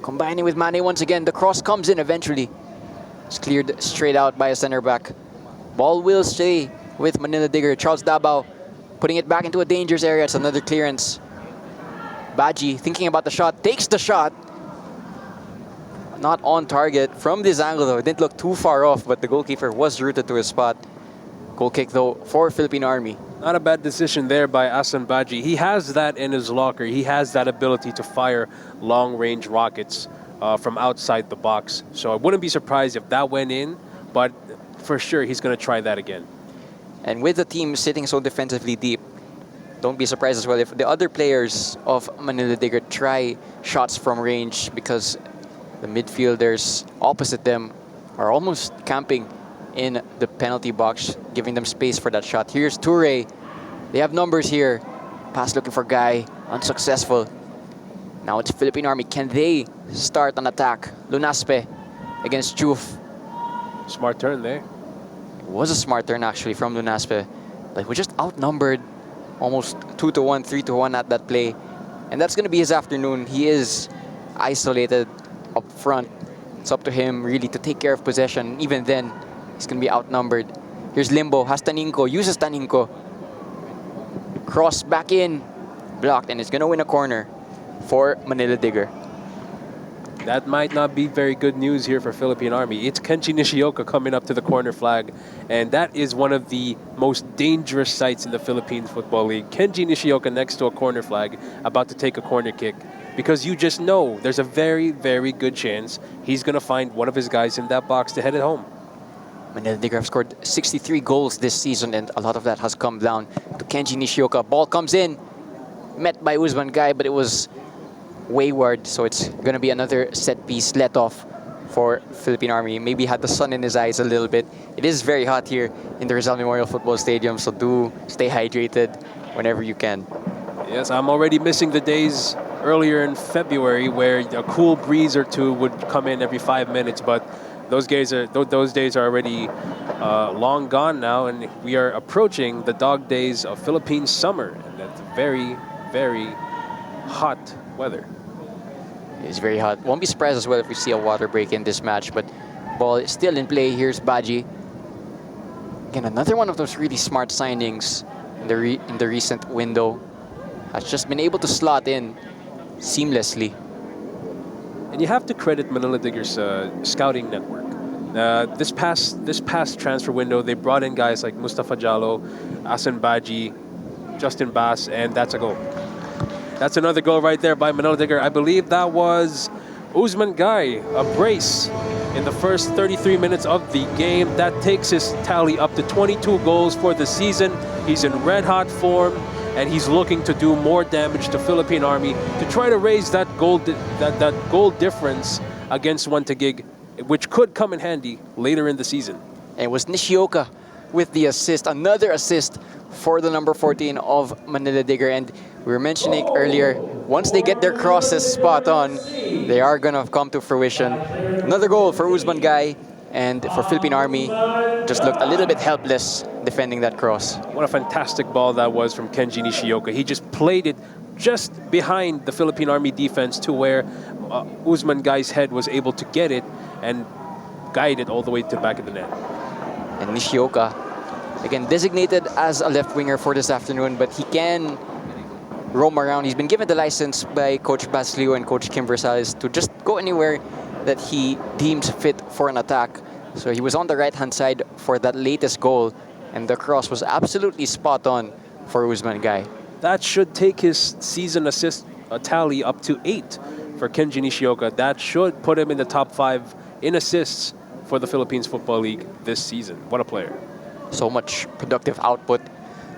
Combining with Mane once again, the cross comes in eventually. It's cleared straight out by a center back. Ball will stay with Manila Digger. Charles Dabao putting it back into a dangerous area. It's another clearance. Baji thinking about the shot, takes the shot. Not on target from this angle though. It didn't look too far off, but the goalkeeper was rooted to his spot. Goal kick though for Philippine Army. Not a bad decision there by Asan Baji. He has that in his locker. He has that ability to fire long-range rockets from outside the box. So I wouldn't be surprised if that went in, but for sure he's going to try that again. And with the team sitting so defensively deep, don't be surprised as well if the other players of Manila Digger try shots from range, because the midfielders opposite them are almost camping in the penalty box, giving them space for that shot. Here's Toure. They have numbers here. Pass looking for Guy. Unsuccessful. Now it's Philippine Army. Can they start an attack? Lunaspe against Juf. Smart turn there. It was a smart turn actually from Lunaspe. But we're just outnumbered almost 2-1, 3-1 at that play. And that's going to be his afternoon. He is isolated up front. It's up to him really to take care of possession. Even then, he's going to be outnumbered. Here's Limbo, has Taninko, uses Taninko. Cross back in, blocked, and it's going to win a corner for Manila Digger. That might not be very good news here for Philippine Army. It's Kenji Nishioka coming up to the corner flag, and that is one of the most dangerous sights in the Philippine Football League. Kenji Nishioka next to a corner flag, about to take a corner kick, because you just know there's a very, very good chance he's going to find one of his guys in that box to head it home. Manila Digger have scored 63 goals this season, and a lot of that has come down to Kenji Nishioka. Ball comes in, met by Usman Guy, but it was wayward, so it's going to be another set piece let off for Philippine Army. Maybe had the sun in his eyes a little bit. It is very hot here in the Rizal Memorial Football Stadium, so do stay hydrated whenever you can. Yes, I'm already missing the days earlier in February where a cool breeze or two would come in every 5 minutes, but those days are already long gone now, and we are approaching the dog days of Philippine summer, and that's very, very hot weather. It's very hot. Won't be surprised as well if we see a water break in this match, but ball is still in play. Here's Baji. Again, another one of those really smart signings in the recent window. Has just been able to slot in seamlessly. And you have to credit Manila Digger's scouting network. This past transfer window, they brought in guys like Mustafa Jallo, Asan Baji, Justin Bass, and that's a goal. That's another goal right there by Manila Digger. I believe that was Usman Guy, a brace in the first 33 minutes of the game. That takes his tally up to 22 goals for the season. He's in red-hot form, and he's looking to do more damage to Philippine Army to try to raise that goal difference against Taguig, which could come in handy later in the season. And it was Nishioka with the assist, another assist for the number 14 of Manila Digger. And we were mentioning earlier, once they get their crosses spot on, they are going to come to fruition. Another goal for Usman Guy, and for Philippine Army, just looked a little bit helpless defending that cross. What a fantastic ball that was from Kenji Nishioka. He just played it just behind the Philippine Army defense to where Usman Guy's head was able to get it and guide it all the way to the back of the net. And Nishioka, again, designated as a left winger for this afternoon, but he can roam around. He's been given the license by Coach Baslio and Coach Kim Versales to just go anywhere that he deems fit for an attack. So he was on the right-hand side for that latest goal, and the cross was absolutely spot on for Usman Guy. That should take his season assist tally up to 8 for Kenji Nishioka. That should put him in the top 5 in assists for the Philippines Football League this season. What a player. So much productive output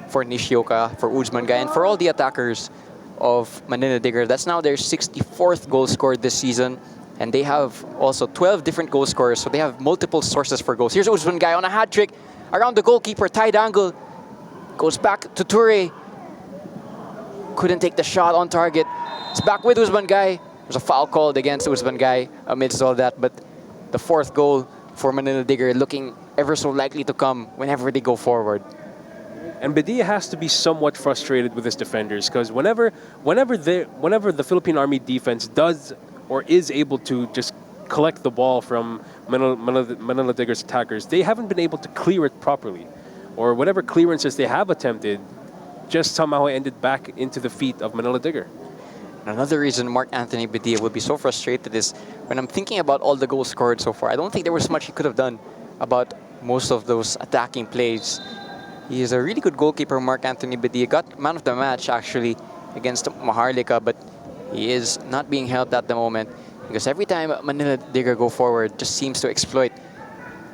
for Nishioka, for Usman Guy, and for all the attackers of Manila Digger. That's now their 64th goal scored this season. And they have also 12 different goal scorers, so they have multiple sources for goals. Here's Usman Guy on a hat trick, around the goalkeeper, tight angle. Goes back to Ture. Couldn't take the shot on target. It's back with Usman Guy. There's a foul called against Usman Guy amidst all that, but the 4th goal for Manila Digger looking ever so likely to come whenever they go forward. And Bedia has to be somewhat frustrated with his defenders, because whenever the Philippine Army defense does or is able to just collect the ball from Manila Digger's attackers, they haven't been able to clear it properly. Or whatever clearances they have attempted just somehow ended back into the feet of Manila Digger. Another reason Mark Anthony Bedia would be so frustrated is when I'm thinking about all the goals scored so far, I don't think there was much he could have done about most of those attacking plays. He is a really good goalkeeper, Mark Anthony Bedia. Got man of the match, actually, against Maharlika, but he is not being helped at the moment because every time Manila Digger go forward, just seems to exploit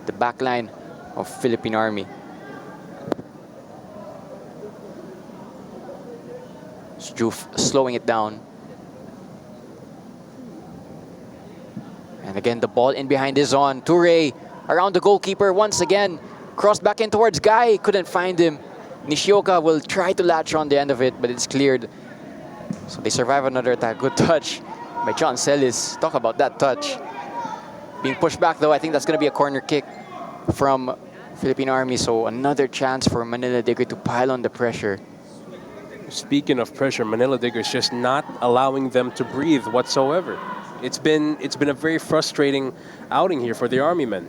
the back line of Philippine Army. Juf slowing it down. And again, the ball in behind is on. Ture around the goalkeeper once again. Crossed back in towards Guy. Couldn't find him. Nishioka will try to latch on the end of it, but it's cleared. So they survive another attack. Good touch by John Celis. Talk about that touch. Being pushed back though, I think that's going to be a corner kick from Philippine Army. So another chance for Manila Digger to pile on the pressure. Speaking of pressure, Manila Digger is just not allowing them to breathe whatsoever. It's been a very frustrating outing here for the Army men.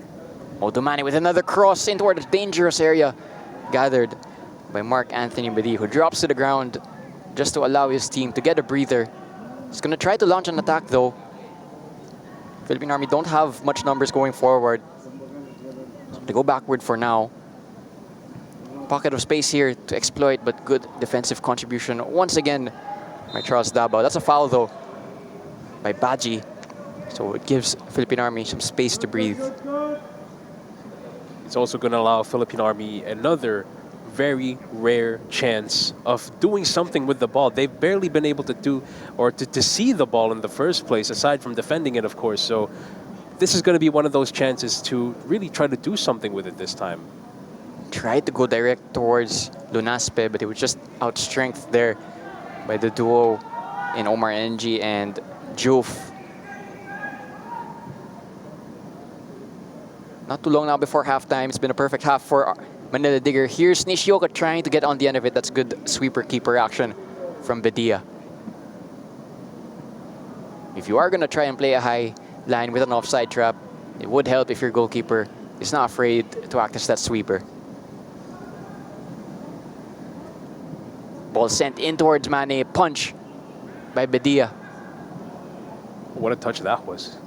Odomani with another cross in toward a dangerous area. Gathered by Mark Anthony Bedia, who drops to the ground just to allow his team to get a breather. He's going to try to launch an attack though. Philippine Army don't have much numbers going forward. So they go backward for now. Pocket of space here to exploit, but good defensive contribution once again by Charles Dabao. That's a foul though by Baji. So it gives Philippine Army some space to breathe. It's also going to allow Philippine Army another very rare chance of doing something with the ball. They've barely been able to do or to see the ball in the first place, aside from defending it, of course. So this is going to be one of those chances to really try to do something with it this time. Tried to go direct towards Lunaspe, but it was just outstrengthed there by the duo in Omar NG and Juf. Not too long now before halftime. It's been a perfect half for Manila Digger. Here's Nishioka trying to get on the end of it. That's good sweeper-keeper action from Bedia. If you are going to try and play a high line with an offside trap, it would help if your goalkeeper is not afraid to act as that sweeper. Ball sent in towards Mane. Punch by Bedia. What a touch that was.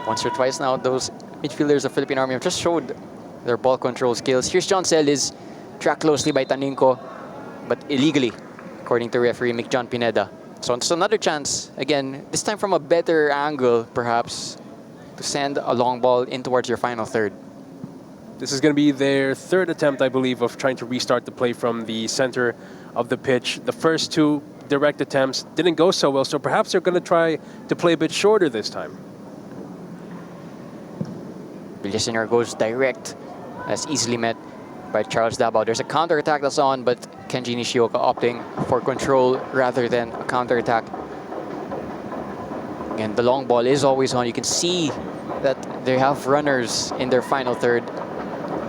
Once or twice now, those midfielders of Philippine Army have just showed their ball control skills. Here's John Celis, tracked closely by Taninco, but illegally, according to referee Mick John Pineda. So it's another chance, again, this time from a better angle, perhaps, to send a long ball in towards your final third. This is going to be their third attempt, I believe, of trying to restart the play from the center of the pitch. The first two direct attempts didn't go so well, so perhaps they're going to try to play a bit shorter this time. Villaseñor goes direct. That's easily met by Charles Dabao. There's a counter-attack that's on, but Kenji Nishioka opting for control rather than a counter-attack. Again, the long ball is always on. You can see that they have runners in their final third.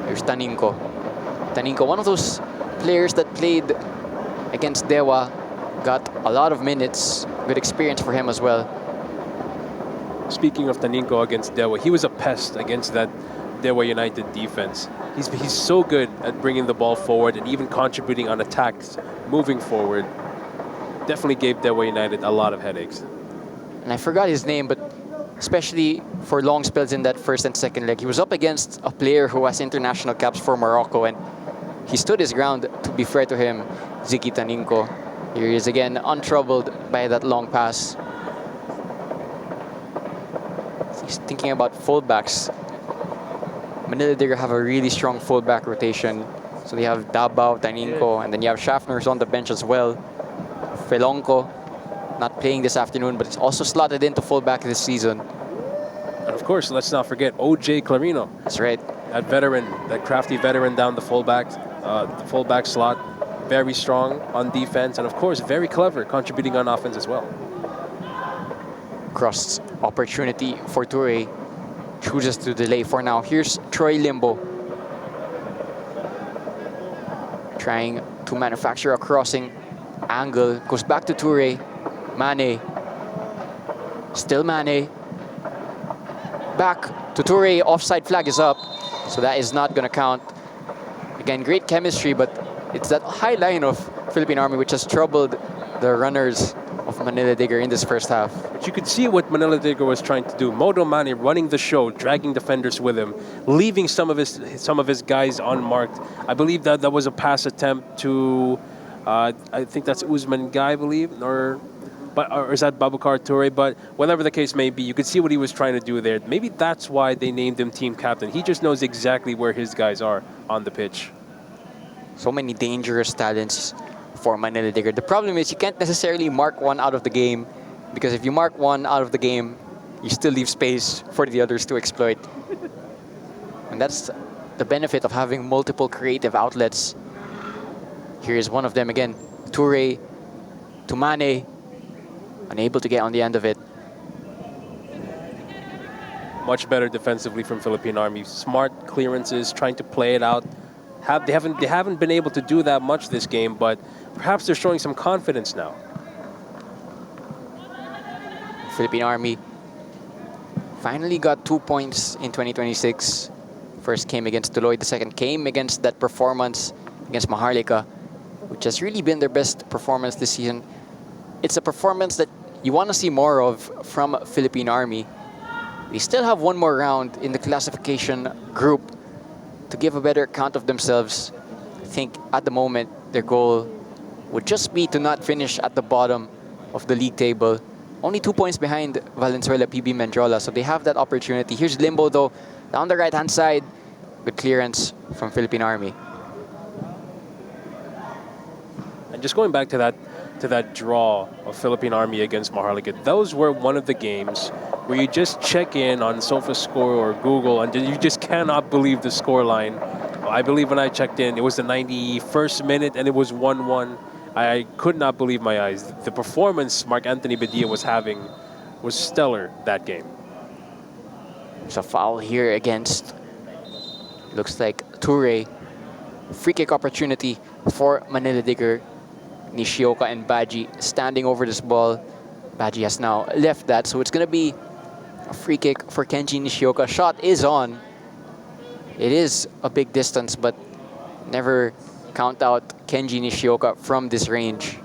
There's Taninco. Taninco, one of those players that played against Dewa, got a lot of minutes. Good experience for him as well. Speaking of Taninco against Dewa, he was a pest against that Dewa United defense. He's so good at bringing the ball forward and even contributing on attacks moving forward. Definitely gave Dewa United a lot of headaches. And I forgot his name, but especially for long spells in that first and second leg, he was up against a player who has international caps for Morocco, and he stood his ground, to be fair to him, Ziki Taninco. Here he is again, untroubled by that long pass. He's thinking about fullbacks. Manila Digger have a really strong fullback rotation. So they have Dabao, Taninco, and then you have Schaffner's on the bench as well. Felonco, not playing this afternoon, but it's also slotted into fullback this season. And of course, let's not forget OJ Clarino. That's right. That veteran, that crafty veteran down the fullback slot. Very strong on defense, and of course, very clever, contributing on offense as well. Cross opportunity for Toure. Chooses to delay for now. Here's Troy Limbo. Trying to manufacture a crossing angle. Goes back to Toure. Mane. Still Mane. Back to Toure. Offside flag is up. So that is not going to count. Again, great chemistry, but it's that high line of Philippine Army which has troubled the runners of Manila Digger in this first half. But you could see what Manila Digger was trying to do. Modo Mane running the show, dragging defenders with him, leaving some of his guys unmarked. I believe that was a pass attempt to, I think that's Usman Guy, I believe, or is that Babukar Toure? But whatever the case may be, you could see what he was trying to do there. Maybe that's why they named him team captain. He just knows exactly where his guys are on the pitch. So many dangerous talents for Manila Digger. The problem is you can't necessarily mark one out of the game, because if you mark one out of the game, you still leave space for the others to exploit. And that's the benefit of having multiple creative outlets. Here is one of them again. Toure to Mane. Unable to get on the end of it. Much better defensively from Philippine Army. Smart clearances, trying to play it out. They haven't been able to do that much this game, but perhaps they're showing some confidence now. Philippine Army finally got 2 points in 2026. First came against Tuloy, the second came against that performance against Maharlika, which has really been their best performance this season. It's a performance that you want to see more of from Philippine Army. They still have one more round in the classification group to give a better account of themselves. I think at the moment, their goal would just be to not finish at the bottom of the league table. Only 2 points behind Valenzuela, PB Mendrola, so they have that opportunity. Here's Limbo though, down the right-hand side. Good clearance from Philippine Army. And just going back to that draw of Philippine Army against Maharlika, those were one of the games where you just check in on SofaScore or Google and you just cannot believe the score line. I believe when I checked in, it was the 91st minute and it was 1-1. I could not believe my eyes. The performance Mark Anthony Badia was having was stellar that game. There's a foul here against, looks like Toure. Free kick opportunity for Manila Digger. Nishioka and Baji standing over this ball. Baji has now left that, so it's going to be a free kick for Kenji Nishioka. Shot is on. It is a big distance, but never count out Kenji Nishioka from this range.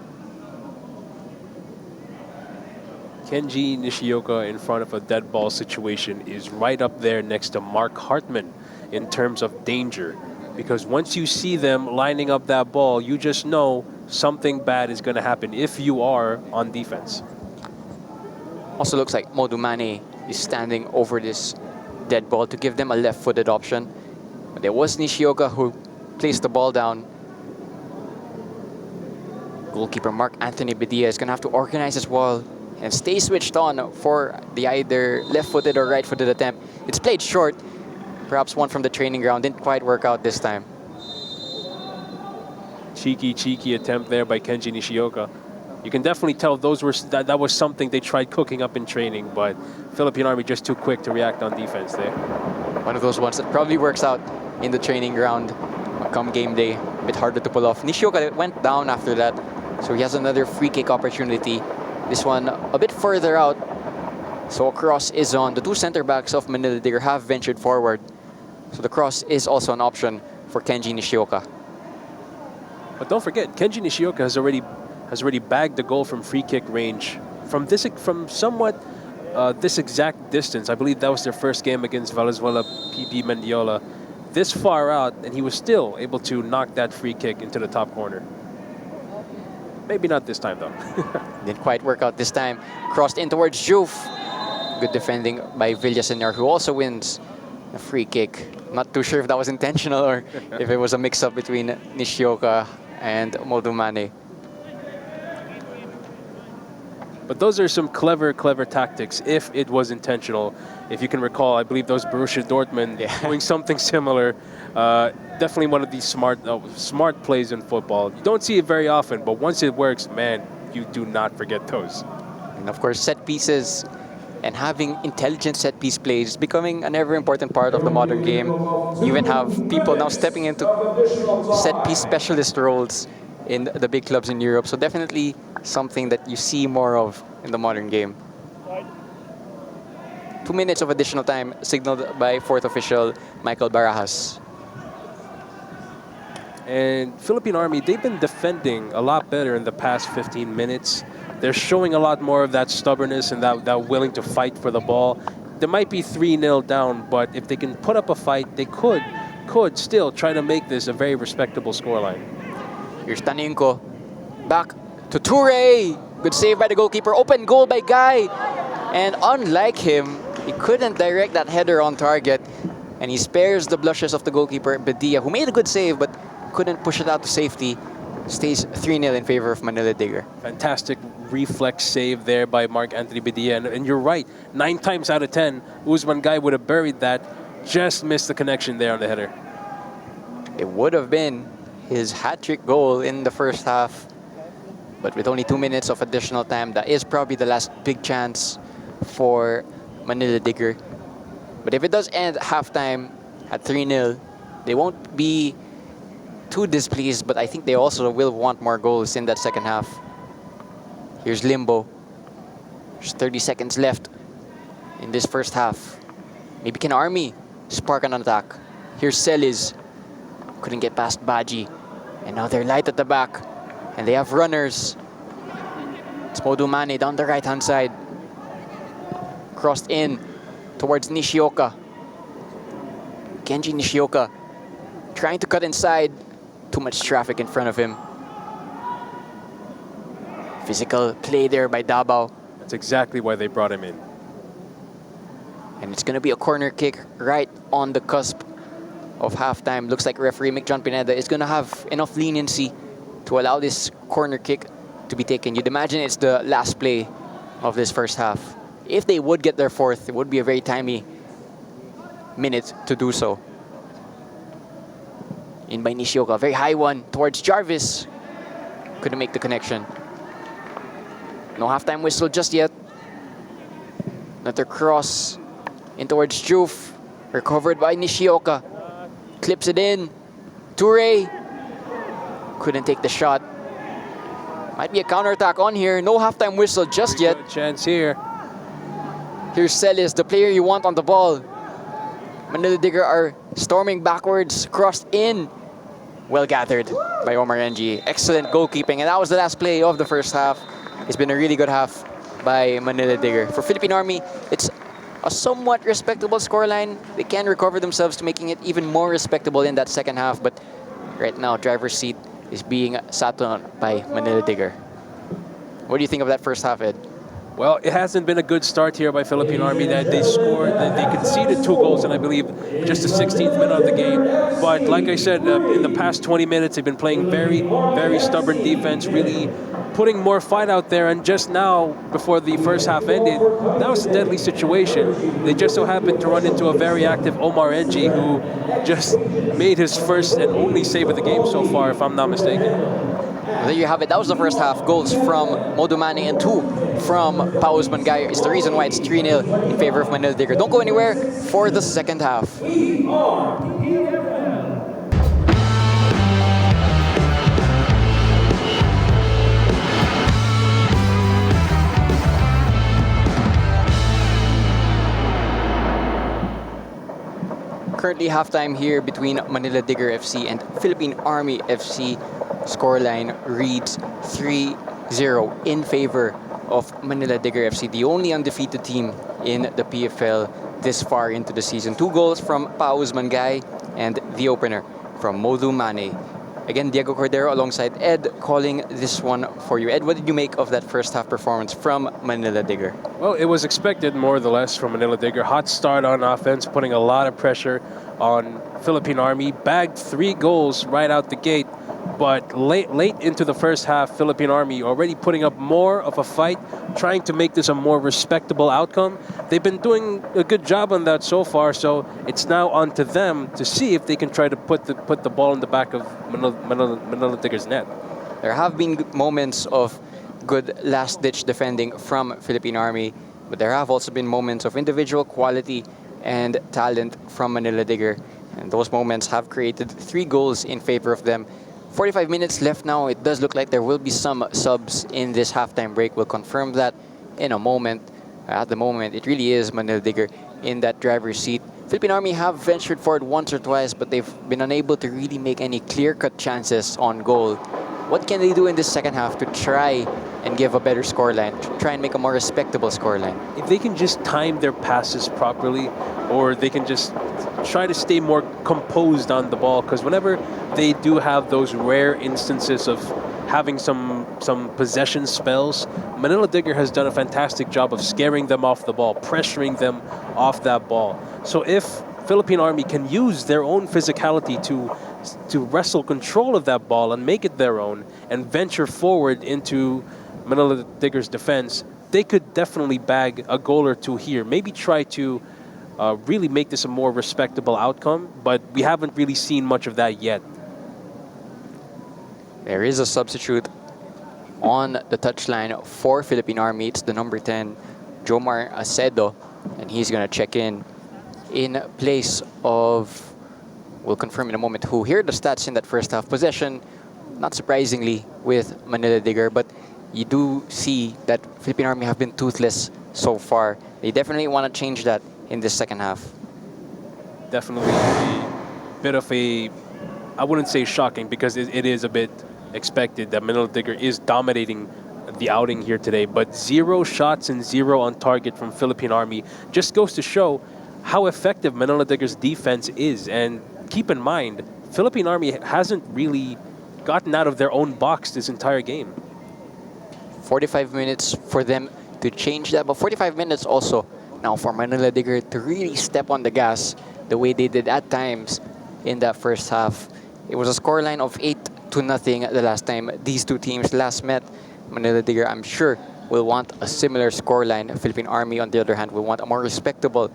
Kenji Nishioka in front of a dead ball situation is right up there next to Mark Hartman in terms of danger. Because once you see them lining up that ball, you just know something bad is going to happen if you are on defense. Also looks like Modu Mane is standing over this dead ball to give them a left-footed option. But there was Nishioka who placed the ball down. Goalkeeper Mark Anthony Bedia is going to have to organize as well and stay switched on for the either left-footed or right-footed attempt. It's played short. Perhaps one from the training ground didn't quite work out this time. Cheeky attempt there by Kenji Nishioka. You can definitely tell that was something they tried cooking up in training, but Philippine Army just too quick to react on defense there. One of those ones that probably works out in the training ground. Come game day, a bit harder to pull off. Nishioka went down after that, so he has another free kick opportunity. This one a bit further out. So a cross is on. The two center backs of Manila Digger have ventured forward. So the cross is also an option for Kenji Nishioka. But don't forget, Kenji Nishioka has already bagged the goal from free kick range from somewhat this exact distance. I believe that was their first game against Valenzuela PP Mendiola. This far out, and he was still able to knock that free kick into the top corner. Maybe not this time, though. Didn't quite work out this time. Crossed in towards Juf. Good defending by Villaseñor, who also wins a free kick. Not too sure if that was intentional or if it was a mix-up between Nishioka and Modu Mane. But those are some clever tactics if it was intentional. If you can recall, I believe those Borussia Dortmund doing something similar. Definitely one of these smart plays in football. You don't see it very often, but once it works, man, you do not forget those. And of course, set pieces and having intelligent set piece plays is becoming an ever important part of the modern game. You even have people now stepping into set piece specialist roles in the big clubs in Europe. So definitely something that you see more of in the modern game. 2 minutes of additional time signaled by fourth official Michael Barajas. And Philippine Army, they've been defending a lot better in the past 15 minutes. They're showing a lot more of that stubbornness and that willing to fight for the ball. They might be 3-0 down, but if they can put up a fight, they could still try to make this a very respectable scoreline. Here's Taninko. Back to Toure. Good save by the goalkeeper. Open goal by Guy. And unlike him, he couldn't direct that header on target. And he spares the blushes of the goalkeeper, Bedia, who made a good save but couldn't push it out to safety. Stays 3-0 in favor of Manila Digger. Fantastic reflex save there by Mark Anthony Bedia. And you're right, 9 times out of 10, Usman Guy would have buried that. Just missed the connection there on the header. It would have been his hat-trick goal in the first half. But with only 2 minutes of additional time, that is probably the last big chance for Manila Digger. But if it does end halftime at 3-0, they won't be too displeased, but I think they also will want more goals in that second half. Here's Limbo. There's 30 seconds left in this first half. Maybe can Army spark an attack? Here's Celis. Couldn't get past Baji. And now they're light at the back. And they have runners. It's Modu Mane down the right-hand side. Crossed in towards Nishioka. Kenji Nishioka trying to cut inside. Too much traffic in front of him. Physical play there by Davao. That's exactly why they brought him in. And it's going to be a corner kick right on the cusp of halftime. Looks like referee Mick John Pineda is going to have enough leniency to allow this corner kick to be taken. You'd imagine it's the last play of this first half. If they would get their fourth, it would be a very timely minute to do so. In by Nishioka, very high one towards Jarvis. Couldn't make the connection. No halftime whistle just yet. Another cross in towards Juf. Recovered by Nishioka. Clips it in. Toure. Couldn't take the shot. Might be a counterattack on here. No halftime whistle just yet. Good chance here. Here's Celis, the player you want on the ball. Manila Digger are storming backwards. Crossed in. Well gathered by Omar Ng. Excellent goalkeeping. And that was the last play of the first half. It's been a really good half by Manila Digger. For Philippine Army, it's a somewhat respectable scoreline. They can recover themselves to making it even more respectable in that second half. But right now, driver's seat is being sat on by Manila Digger. What do you think of that first half, Ed? Well, it hasn't been a good start here by Philippine Army. That they conceded 2 goals, and I believe just the 16th minute of the game. But like I said, in the past 20 minutes, they've been playing very, very stubborn defense, really putting more fight out there. And just now, before the first half ended, that was a deadly situation. They just so happened to run into a very active Omar Enji, who just made his first and only save of the game so far, if I'm not mistaken. There you have it. That was the first half. Goals from Modumani and 2 from Paus Mangaya is the reason why it's 3-0 in favor of Manila Digger. Don't go anywhere for the second half. Currently halftime here between Manila Digger FC and Philippine Army FC. Scoreline reads 3-0 in favor of Manila Digger FC, the only undefeated team in the PFL this far into the season. 2 goals from Paus Mangay and the opener from Modu Mane. Again, Diego Cordero alongside Ed calling this one for you. Ed, what did you make of that first half performance from Manila Digger? Well, it was expected more or less from Manila Digger. Hot start on offense, putting a lot of pressure on Philippine Army. Bagged 3 goals right out the gate. But late into the first half, Philippine Army already putting up more of a fight, trying to make this a more respectable outcome. They've been doing a good job on that so far, so it's now on to them to see if they can try to put the ball in the back of Manila Digger's net. There have been moments of good last-ditch defending from Philippine Army, but there have also been moments of individual quality and talent from Manila Digger. And those moments have created 3 goals in favor of them. 45 minutes left now. It does look like there will be some subs in this halftime break. We'll confirm that in a moment. At the moment, it really is Manila Digger in that driver's seat. Philippine Army have ventured forward once or twice, but they've been unable to really make any clear-cut chances on goal. What can they do in this second half to try and give a better scoreline, to try and make a more respectable scoreline? If they can just time their passes properly, or they can just try to stay more composed on the ball, because whenever they do have those rare instances of having some possession spells, Manila Digger has done a fantastic job of scaring them off the ball, pressuring them off that ball. So if Philippine Army can use their own physicality to wrestle control of that ball and make it their own and venture forward into Manila Digger's defense, they could definitely bag a goal or 2 here. Maybe try to really make this a more respectable outcome, but we haven't really seen much of that yet. There is a substitute on the touchline for Philippine Army. It's the number 10, Jomar Acedo, and he's going to check in place of, we'll confirm in a moment who. Here are the stats in that first half. Possession, not surprisingly, with Manila Digger, but you do see that Philippine Army have been toothless so far. They definitely want to change that in this second half. Definitely a bit of a, I wouldn't say shocking, because it is a bit expected that Manila Digger is dominating the outing here today, but 0 shots and 0 on target from Philippine Army just goes to show how effective Manila Digger's defense is. And keep in mind, Philippine Army hasn't really gotten out of their own box this entire game. 45 minutes for them to change that, but 45 minutes also now for Manila Digger to really step on the gas the way they did at times in that first half. It was a scoreline of 8-0 the last time these two teams last met. Manila Digger, I'm sure, will want a similar scoreline. Philippine Army, on the other hand, will want a more respectable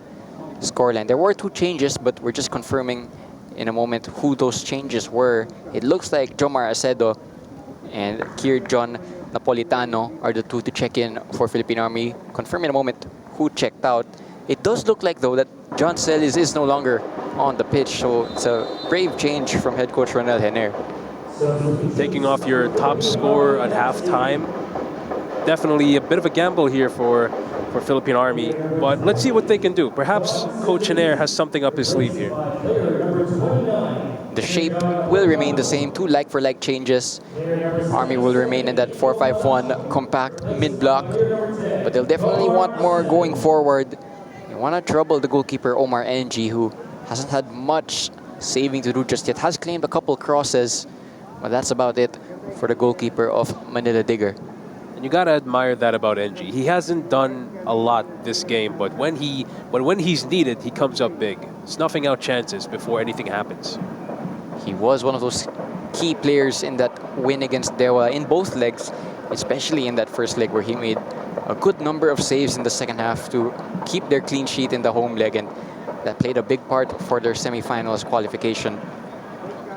scoreline. There were 2 changes, but we're just confirming in a moment who those changes were. It looks like Jomar Acedo and Kier John Napolitano are the 2 to check in for Philippine Army. Confirm in a moment who checked out. It does look like, though, that John Celis is no longer on the pitch, so it's a brave change from head coach Ronel Henner. Taking off your top scorer at halftime. Definitely a bit of a gamble here for Philippine Army, but let's see what they can do. Perhaps Coach Henner has something up his sleeve here. The shape will remain the same, 2 like-for-like changes. Army will remain in that 4-5-1 compact mid-block, but they'll definitely want more going forward. They want to trouble the goalkeeper Omar Enji, who hasn't had much saving to do just yet. Has claimed a couple crosses, But that's about it for the goalkeeper of Manila Digger. And you gotta admire that about NG. He hasn't done a lot this game, but when he's needed, he comes up big, snuffing out chances before anything happens. He was one of those key players in that win against Dewa in both legs, especially in that first leg where he made a good number of saves in the second half to keep their clean sheet in the home leg, and that played a big part for their semifinals qualification.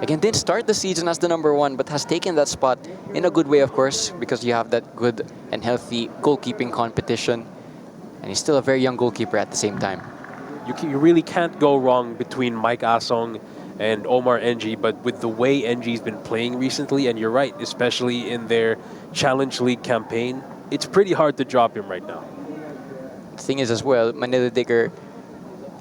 Again, didn't start the season as the #1, but has taken that spot in a good way, of course, because you have that good and healthy goalkeeping competition. And he's still a very young goalkeeper at the same time. You really can't go wrong between Mike Asong and Omar NG, but with the way NG's been playing recently, and you're right, especially in their Challenge League campaign, it's pretty hard to drop him right now. The thing is as well, Manila Digger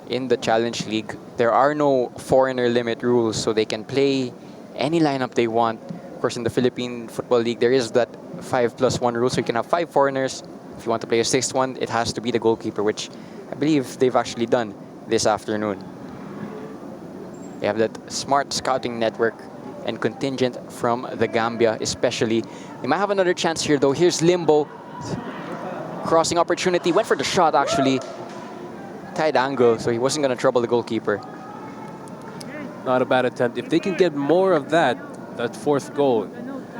in the Challenge League, there are no foreigner limit rules, so they can play any lineup they want. Of course, in the Philippine Football League, there is that 5+1 rule, so you can have 5 foreigners. If you want to play a 6th one, it has to be the goalkeeper, which I believe they've actually done this afternoon. They have that smart scouting network and contingent from the Gambia, especially. They might have another chance here, though. Here's Limbo. Crossing opportunity, went for the shot, actually. Tight angle, so he wasn't going to trouble the goalkeeper. Not a bad attempt. If they can get more of that 4th goal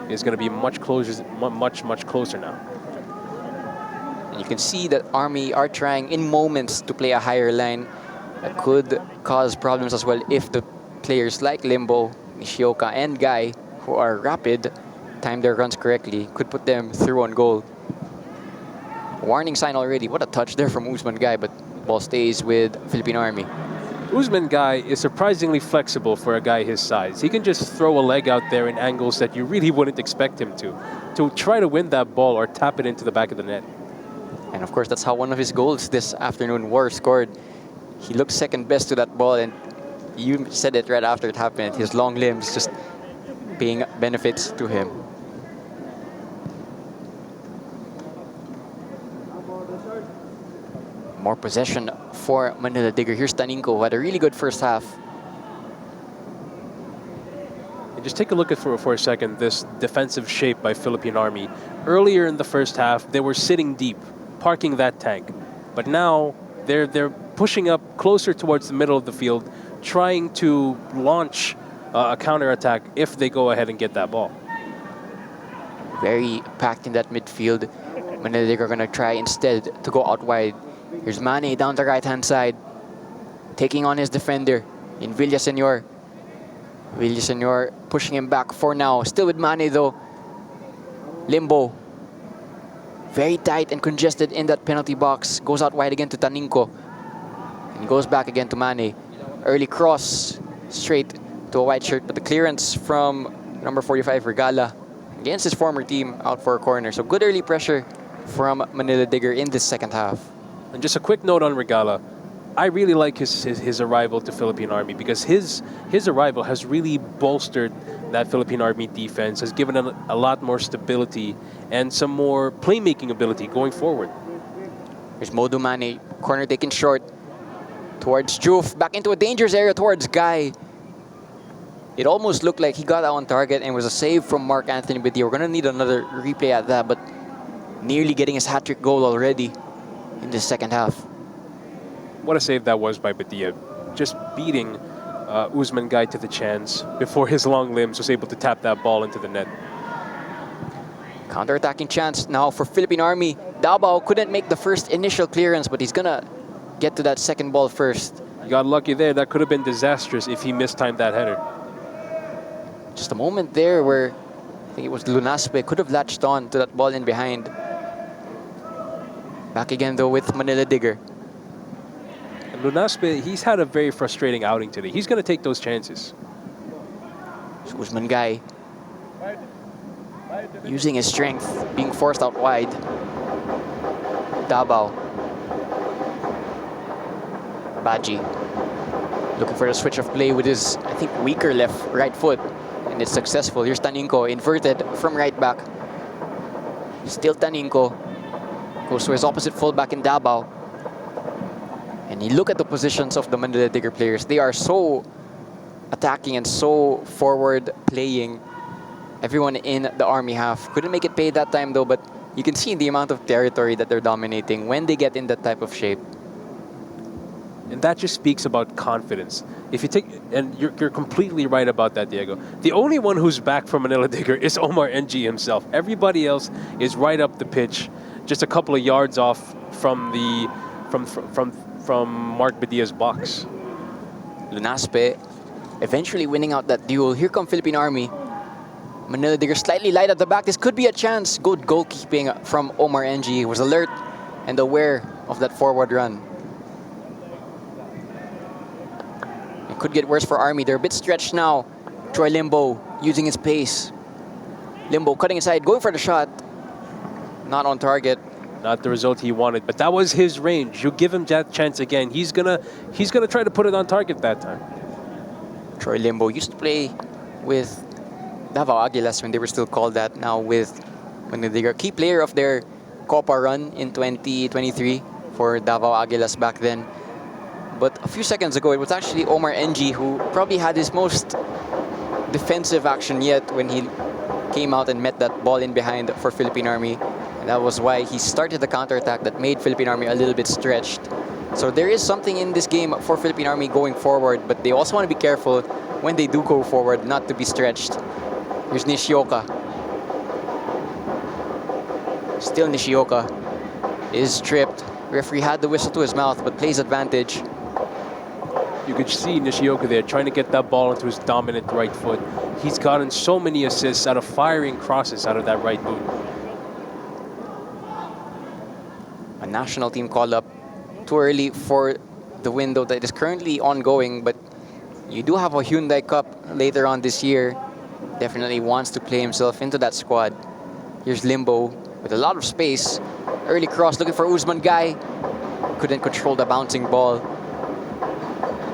is going to be much closer now. And you can see that Army are trying in moments to play a higher line. That could cause problems as well if the players like Limbo, Nishioka, and Guy, who are rapid, time their runs correctly, could put them through on goal. Warning sign already. What a touch there from Usman Guy, but ball stays with Philippine Army. Usman Guy is surprisingly flexible for a guy his size. He can just throw a leg out there in angles that you really wouldn't expect him to try to win that ball or tap it into the back of the net. And of course, that's how one of his goals this afternoon were scored. He looked second best to that ball, and you said it right after it happened. His long limbs just paying benefits to him. More possession for Manila Digger. Here's Taninko, who had a really good first half. And just take a look at for a second this defensive shape by Philippine Army. Earlier in the first half, they were sitting deep, parking that tank. But now they're pushing up closer towards the middle of the field, trying to launch a counterattack if they go ahead and get that ball. Very packed in that midfield. Manila Digger are going to try instead to go out wide. Here's Mane down the right-hand side, taking on his defender in Villasenor. Villasenor pushing him back for now. Still with Mane though. Limbo. Very tight and congested in that penalty box. Goes out wide again to Taninko. And goes back again to Mane. Early cross straight to a white shirt, but the clearance from number 45, Regala, against his former team, out for a corner. So good early pressure from Manila Digger in this second half. And just a quick note on Regala. I really like his arrival to Philippine Army because his arrival has really bolstered that Philippine Army defense, has given it a lot more stability and some more playmaking ability going forward. Here's Modu Mane, corner taken short towards Juf, back into a dangerous area towards Guy. It almost looked like he got out on target and was a save from Mark Anthony Badia. We're going to need another replay at that, but nearly getting his hat-trick goal already in the second half. What a save that was by Badia. Just beating Usman Guy to the chance before his long limbs was able to tap that ball into the net. Counter-attacking chance now for Philippine Army. Davao couldn't make the first initial clearance, but he's going to get to that second ball first. You got lucky there. That could have been disastrous if he mistimed that header. Just a moment there where I think it was Lunaspe could have latched on to that ball in behind. Back again though with Manila Digger. And Lunaspe, he's had a very frustrating outing today. He's going to take those chances. Usman Guy using his strength, being forced out wide. Davao. Baji looking for a switch of play with his, I think, weaker right foot. And it's successful. Here's Taninko, inverted from right back. Still Taninko. Goes to his opposite fullback in Davao. And you look at the positions of the Manila Digger players. They are so attacking and so forward playing. everyone in the Army half. Couldn't make it pay that time though, but you can see the amount of territory that they're dominating when they get in that type of shape. And that just speaks about confidence. If you take, and you're completely right about that, Diego. The only one who's back from Manila Digger is Omar NG himself. Everybody else is right up the pitch, just a couple of yards off from the from Mark Bedia's box. Lunaspe eventually winning out that duel. Here come Philippine Army. Manila Digger slightly light at the back. This could be a chance. Good goalkeeping from Omar NG. He was alert and aware of that forward run. It could get worse for Army. They're a bit stretched now. Troy Limbo using his pace. Limbo cutting aside, going for the shot. Not on target. Not the result he wanted, but that was his range. You give him that chance again, he's gonna try to put it on target that time. Troy Limbo used to play with Davao Aguilas when they were still called that. Now with when they're a key player of their Copa run in 2023 for Davao Aguilas back then. But a few seconds ago, it was actually Omar NG who probably had his most defensive action yet when he came out and met that ball in behind for Philippine Army. And that was why he started the counterattack that made Philippine Army a little bit stretched. So there is something in this game for Philippine Army going forward, but they also want to be careful when they do go forward not to be stretched. Here's Nishioka. Still Nishioka is tripped. Referee had the whistle to his mouth, but plays advantage. You could see Nishioka there trying to get that ball into his dominant right foot. He's gotten so many assists out of firing crosses out of that right boot. A national team call-up too early for the window that is currently ongoing, but you do have a Hyundai Cup later on this year. Definitely wants to play himself into that squad. Here's Limbo with a lot of space. Early cross looking for Usman Guy. Couldn't control the bouncing ball.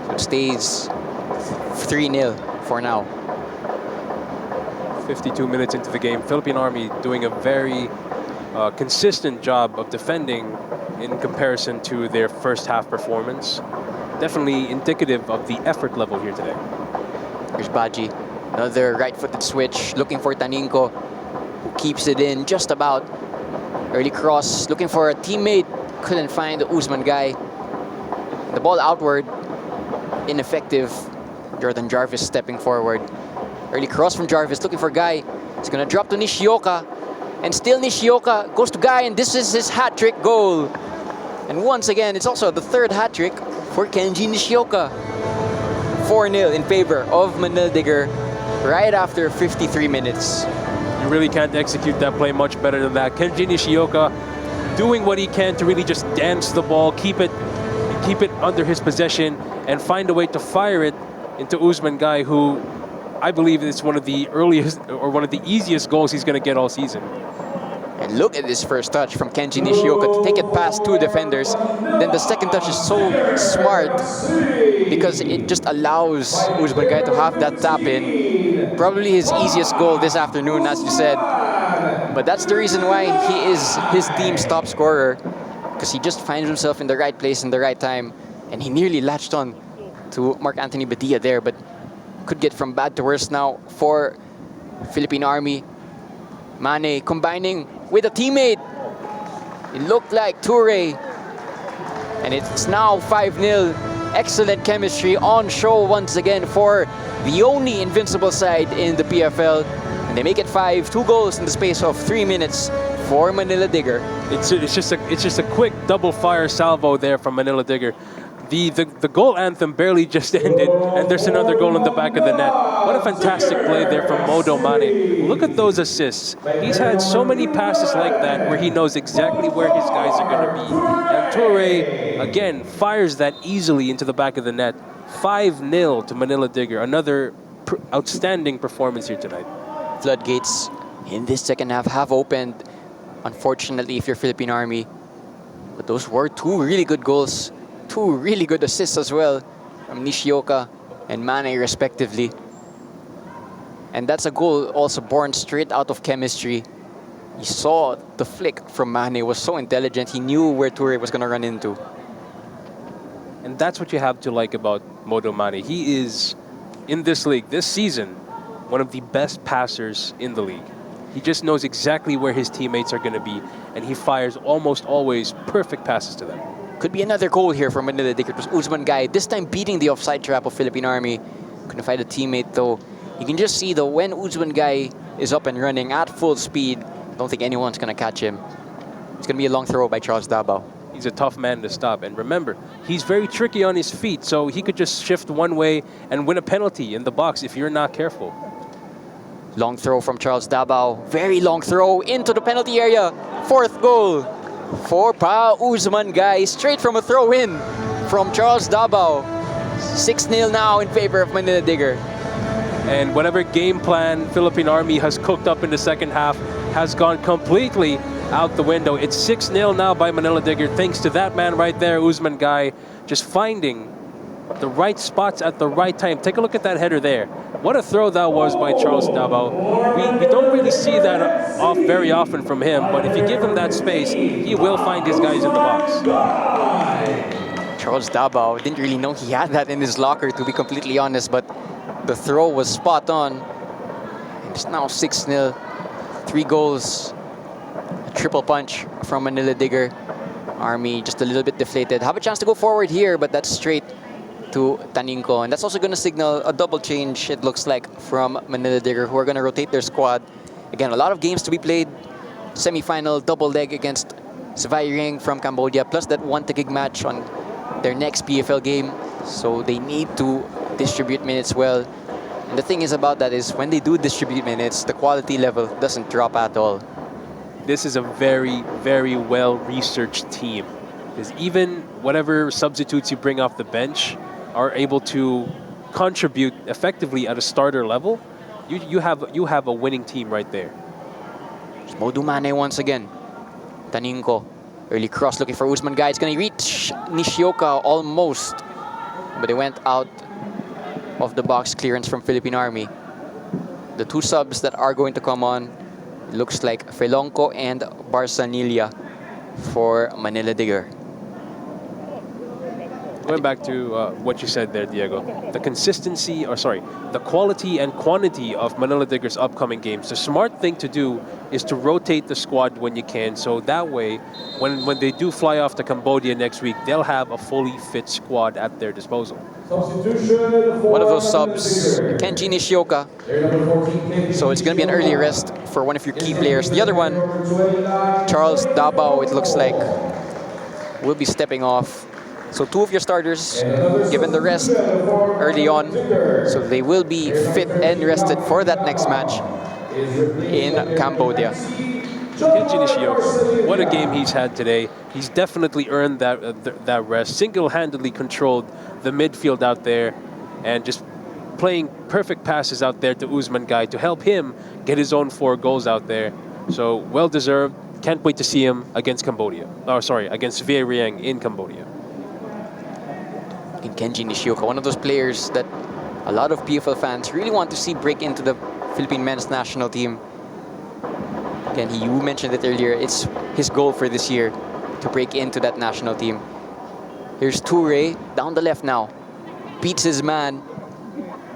So it stays 3-0 for now. 52 minutes into the game, Philippine Army doing a very consistent job of defending in comparison to their first half performance. Definitely indicative of the effort level here today. Here's Baji. Another right-footed switch looking for Taninko, who keeps it in just about. Early cross looking for a teammate. Couldn't find the Usman Guy. The ball outward. Ineffective. Jordan Jarvis stepping forward. Early cross from Jarvis looking for Guy. It's gonna drop to Nishioka. And still Nishioka goes to Guy, and this is his hat-trick goal. And once again, it's also the third hat-trick for Kenji Nishioka. 4-0 in favor of Manila Digger right after 53 minutes. You really can't execute that play much better than that. Kenji Nishioka doing what he can to really just dance the ball, keep it under his possession, and find a way to fire it into Usman Guy, who I believe is one of the earliest or one of the easiest goals he's going to get all season. And look at this first touch from Kenji Nishioka to take it past two defenders. Then the second touch is so smart because it just allows Usman Guy to have that tap in. Probably his easiest goal this afternoon, as you said. But that's the reason why he is his team's top scorer, because he just finds himself in the right place in the right time. And he nearly latched on to Mark Anthony Badia there, but could get from bad to worse now for Philippine Army. Mane combining with a teammate. It looked like Toure. And it's now 5-0. Excellent chemistry on show once again for the only invincible side in the PFL. And they make it 5, 2 goals in the space of 3 minutes for Manila Digger. It's just a quick double fire salvo there from Manila Digger. The goal anthem barely just ended, and there's another goal in the back of the net. What a fantastic play there from Modo Mane. Look at those assists. He's had so many passes like that where he knows exactly where his guys are going to be. And Toure, again, fires that easily into the back of the net. 5-0 to Manila Digger. Another outstanding performance here tonight. Floodgates in this second half have opened, unfortunately, if you're Philippine Army. But those were two really good goals. Two really good assists as well from Nishioka and Mane respectively. And that's a goal also born straight out of chemistry. You saw the flick from Mane was so intelligent. He knew where Toure was going to run into. And that's what you have to like about Modo Mane. He is, in this league, this season, one of the best passers in the league. He just knows exactly where his teammates are going to be, and he fires almost always perfect passes to them. Could be another goal here from Manila Digger. It was Usman Guy, this time beating the offside trap of Philippine Army. Couldn't find a teammate though. You can just see though, when Usman Guy is up and running at full speed, don't think anyone's going to catch him. It's going to be a long throw by Charles Davao. He's a tough man to stop. And remember, he's very tricky on his feet, so he could just shift one way and win a penalty in the box if you're not careful. Long throw from Charles Davao. Very long throw into the penalty area. Fourth goal for Pa Usman Guy. Straight from a throw in from Charles Davao. 6-0 now in favor of Manila Digger. And whatever game plan Philippine Army has cooked up in the second half has gone completely out the window. It's 6-0 now by Manila Digger, thanks to that man right there, Usman Guy, just finding the right spots at the right time. Take a look at that header there. What a throw that was by Charles Davao. We don't really see that off very often from him, but if you give him that space, he will find his guys in the box. Charles Davao didn't really know he had that in his locker, to be completely honest, but the throw was spot on. It's now 6-0. 3 goals. A triple punch from Manila Digger. Army just a little bit deflated. Have a chance to go forward here, but that's straight to Taninco. And that's also going to signal a double change, it looks like, from Manila Digger, who are going to rotate their squad. Again, a lot of games to be played. Semi-final double leg against Svay from Cambodia, plus that one Taguig match on their next PFL game. So they need to distribute minutes well. And the thing is about that is when they do distribute minutes, the quality level doesn't drop at all. This is a very, very well-researched team. Because even whatever substitutes you bring off the bench are able to contribute effectively at a starter level, you have a winning team right there. Modu Mane once again. Taninco. Early cross looking for Usman Guy. It's going to reach Nishioka almost. But it went out of the box. Clearance from Philippine Army. The 2 subs that are going to come on, it looks like Felonco and Barsanilla for Manila Digger. Going back to what you said there, Diego, the quality and quantity of Manila Digger's upcoming games. The smart thing to do is to rotate the squad when you can, so that way, when they do fly off to Cambodia next week, they'll have a fully fit squad at their disposal. One of those subs, Kenji Nishioka. So it's going to be an early rest for one of your key players. The other one, Charles Davao, it looks like, will be stepping off. So 2 of your starters given the rest early on. So they will be fit and rested for that next match in Cambodia. Kenji Nishioka, what a game he's had today. He's definitely earned that rest. Single-handedly controlled the midfield out there and just playing perfect passes out there to Usman Guy to help him get his own 4 goals out there. So well-deserved. Can't wait to see him against Cambodia. Against Svay in Cambodia. Kenji Nishioka, one of those players that a lot of PFL fans really want to see break into the Philippine men's national team. Again, you mentioned it earlier, it's his goal for this year to break into that national team. Here's Toure, down the left now. Beats his man,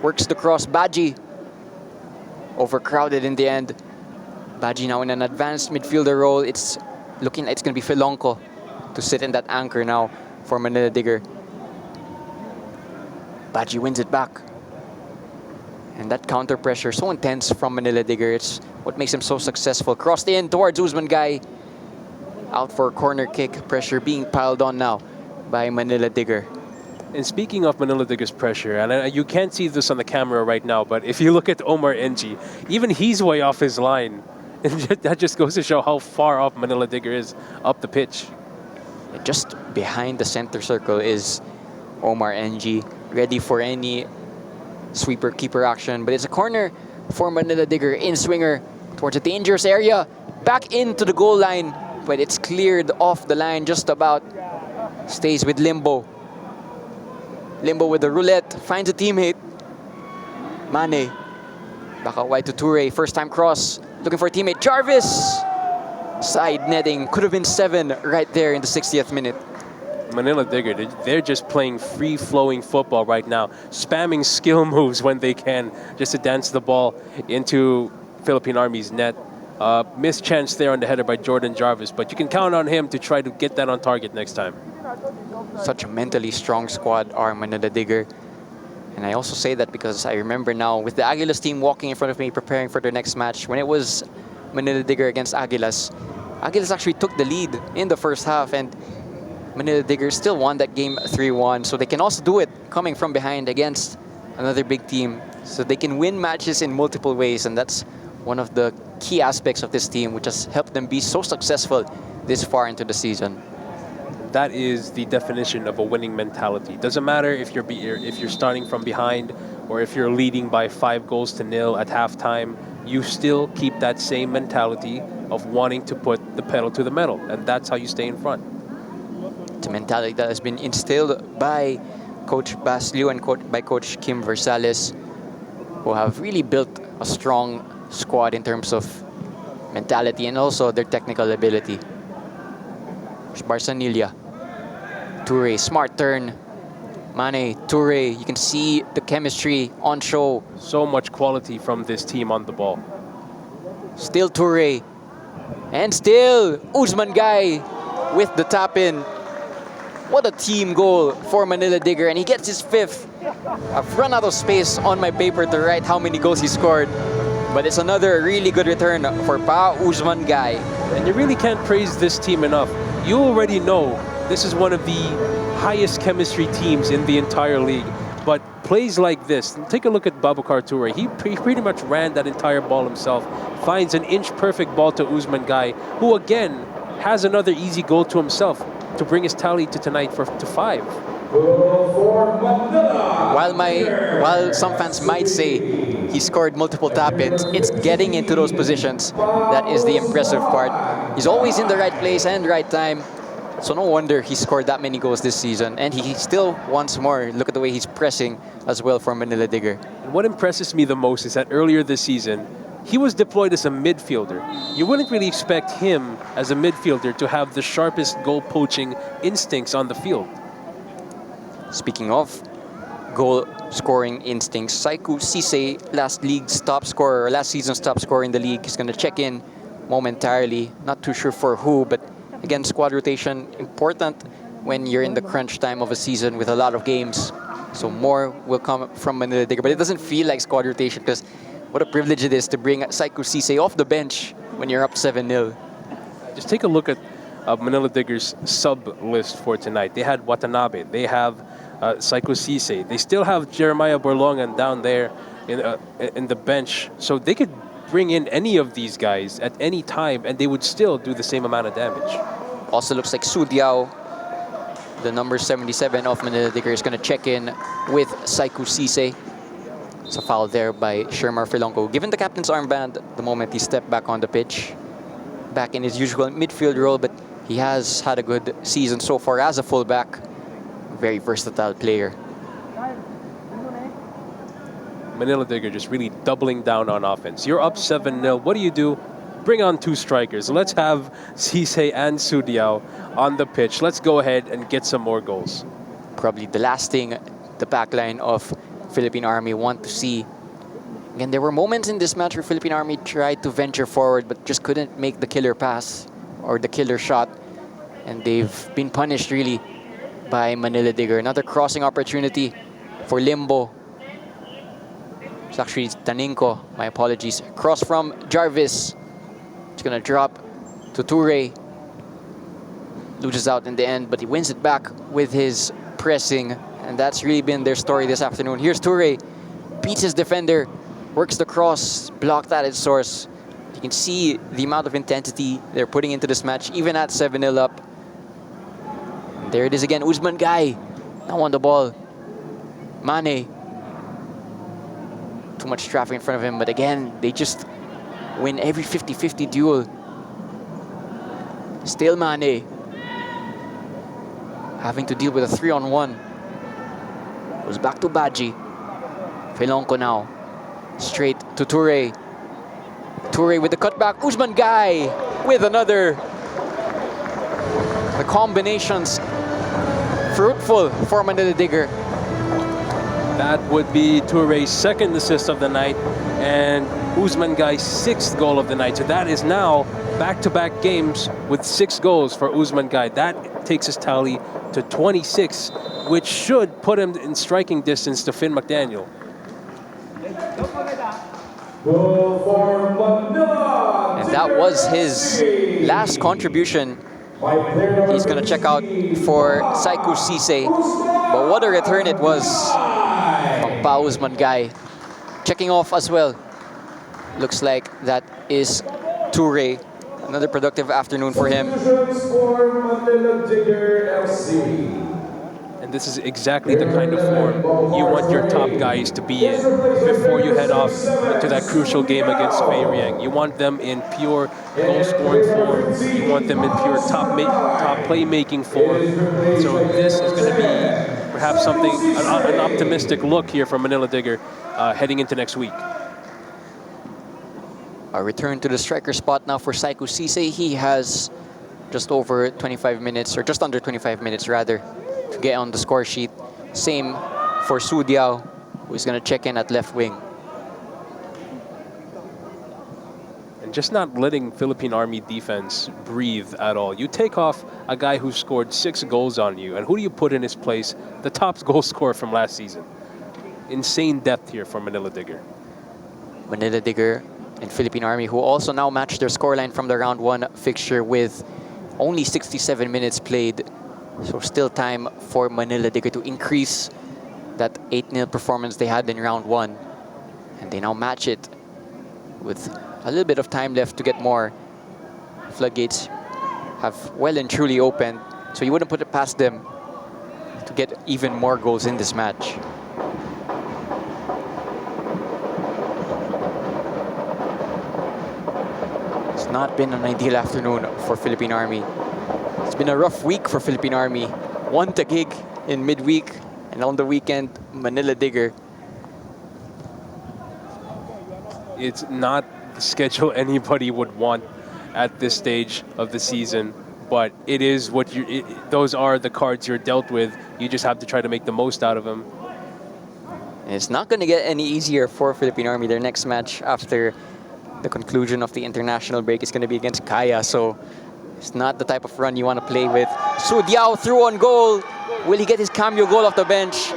works the cross. Baji, overcrowded in the end. Baji now in an advanced midfielder role. It's looking like it's going to be Felonco to sit in that anchor now for Manila Digger. Baji wins it back. And that counter pressure, so intense from Manila Digger. It's what makes him so successful. Crossed in towards Usman Guy. Out for a corner kick. Pressure being piled on now by Manila Digger. And speaking of Manila Digger's pressure, and you can't see this on the camera right now, but if you look at Omar NG, even he's way off his line. And that just goes to show how far off Manila Digger is up the pitch. Just behind the center circle is Omar NG, ready for any sweeper keeper action. But it's a corner for Manila Digger. In swinger towards a dangerous area. Back into the goal line. But it's cleared off the line just about. Stays with Limbo. Limbo with the roulette. Finds a teammate. Mane. Back out wide to Toure. First time cross. Looking for a teammate. Jarvis. Side netting. Could have been 7 right there in the 60th minute. Manila Digger, they're just playing free-flowing football right now, spamming skill moves when they can, just to dance the ball into Philippine Army's net. Missed chance there on the header by Jordan Jarvis, but you can count on him to try to get that on target next time. Such a mentally strong squad are Manila Digger. And I also say that because I remember now with the Aguilas team walking in front of me preparing for their next match, when it was Manila Digger against Aguilas, Aguilas actually took the lead in the first half, and Manila Digger still won that game 3-1. So they can also do it coming from behind against another big team. So they can win matches in multiple ways, and that's one of the key aspects of this team, which has helped them be so successful this far into the season. That is the definition of a winning mentality. Doesn't matter if you're starting from behind or if you're leading by 5-0 at halftime, you still keep that same mentality of wanting to put the pedal to the metal, and that's how you stay in front. It's a mentality that has been instilled by Coach Bas Liu and by Coach Kim Versales, who have really built a strong squad in terms of mentality and also their technical ability. Barsanilla, Toure, smart turn. Mane, Toure, you can see the chemistry on show. So much quality from this team on the ball. Still Toure. And still Usman Guy with the tap in. What a team goal for Manila Digger, and he gets his 5th. I've run out of space on my paper to write how many goals he scored, but it's another really good return for Pa Usman Guy. And you really can't praise this team enough. You already know this is one of the highest chemistry teams in the entire league. But plays like this, take a look at Babacar Toure. He pretty much ran that entire ball himself. Finds an inch-perfect ball to Usman Guy, who again has another easy goal to himself to bring his tally to tonight to 5. While some fans might say he scored multiple tap-ins, it's getting into those positions that is the impressive part. He's always in the right place and right time, so no wonder he scored that many goals this season. And he still wants more. Look at the way he's pressing as well for Manila Digger. And what impresses me the most is that earlier this season, he was deployed as a midfielder. You wouldn't really expect him as a midfielder to have the sharpest goal poaching instincts on the field. Speaking of goal-scoring instincts, Saiku Sise, last season's top scorer in the league, is going to check in momentarily. Not too sure for who, but again, squad rotation important when you're in the crunch time of a season with a lot of games. So more will come from Manila Digger, but it doesn't feel like squad rotation because what a privilege it is to bring Saiku Sise off the bench when you're up 7-0. Just take a look at Manila Digger's sub list for tonight. They had Watanabe. They have Saiku Sise. They still have Jeremiah Borlongan down there in the bench. So they could bring in any of these guys at any time and they would still do the same amount of damage. Also looks like Sudiao, the number 77 of Manila Digger, is going to check in with Saiku Sise. It's a foul there by Shermar Filonco. Given the captain's armband the moment he stepped back on the pitch, back in his usual midfield role, but he has had a good season so far as a fullback. Very versatile player. Manila Digger just really doubling down on offense. You're up 7-0. What do? Bring on 2 strikers. Let's have Sise and Sudiao on the pitch. Let's go ahead and get some more goals. Probably the last thing the backline of Philippine Army want to see. Again, there were moments in this match where Philippine Army tried to venture forward but just couldn't make the killer pass or the killer shot. And they've been punished really by Manila Digger. Another crossing opportunity for Limbo. It's actually Taninko, my apologies. Cross from Jarvis. It's gonna drop to Toure. Loses out in the end, but he wins it back with his pressing. And that's really been their story this afternoon. Here's Toure, beats his defender, works the cross, blocked at its source. You can see the amount of intensity they're putting into this match, even at 7-0 up. And there it is again, Usman Guy, now on the ball. Mane. Too much traffic in front of him, but again, they just win every 50-50 duel. Still Mane, having to deal with a 3-on-1. Goes back to Baji. Filonco now. Straight to Toure. Toure with the cutback. Usman Guy with another. The combinations fruitful for Manila Digger. That would be Toure's second assist of the night and Usman Guy's sixth goal of the night. So that is now back-to-back games with 6 goals for Usman Guy. That takes his tally to 26, which should put him in striking distance to Finn McDaniel. And that was his last contribution. He's going to check out for Saiku Sise. But what a return it was from Pa Usman Guy. Checking off as well. Looks like that is Toure. Another productive afternoon for him. And this is exactly the kind of form you want your top guys to be in before you head off into that crucial game against Beiriang. You want them in pure goal-scoring form. You want them in pure top playmaking form. So this is going to be perhaps something, an optimistic look here from Manila Digger heading into next week. A return to the striker spot now for Saiku Sise. He has just over 25 minutes, or just under 25 minutes rather, to get on the score sheet. Same for Su Diao, who is going to check in at left wing. And just not letting Philippine Army defense breathe at all. You take off a guy who scored 6 goals on you, and who do you put in his place? The top goal scorer from last season. Insane depth here for Manila Digger. Manila Digger and Philippine Army, who also now matched their scoreline from the round 1 fixture with only 67 minutes played. So still time for Manila Digger to increase that 8-0 performance they had in round 1. And they now match it with a little bit of time left to get more. Floodgates have well and truly opened, so you wouldn't put it past them to get even more goals in this match. It's not been an ideal afternoon for Philippine Army. It's been a rough week for Philippine Army. 1 Taguig in midweek, and on the weekend, Manila Digger. It's not the schedule anybody would want at this stage of the season, but it is what those are the cards you're dealt with. You just have to try to make the most out of them. And it's not going to get any easier for Philippine Army. Their next match after the conclusion of the international break is going to be against Kaya, so it's not the type of run you want to play with. Su Diao through on goal. Will he get his cameo goal off the bench?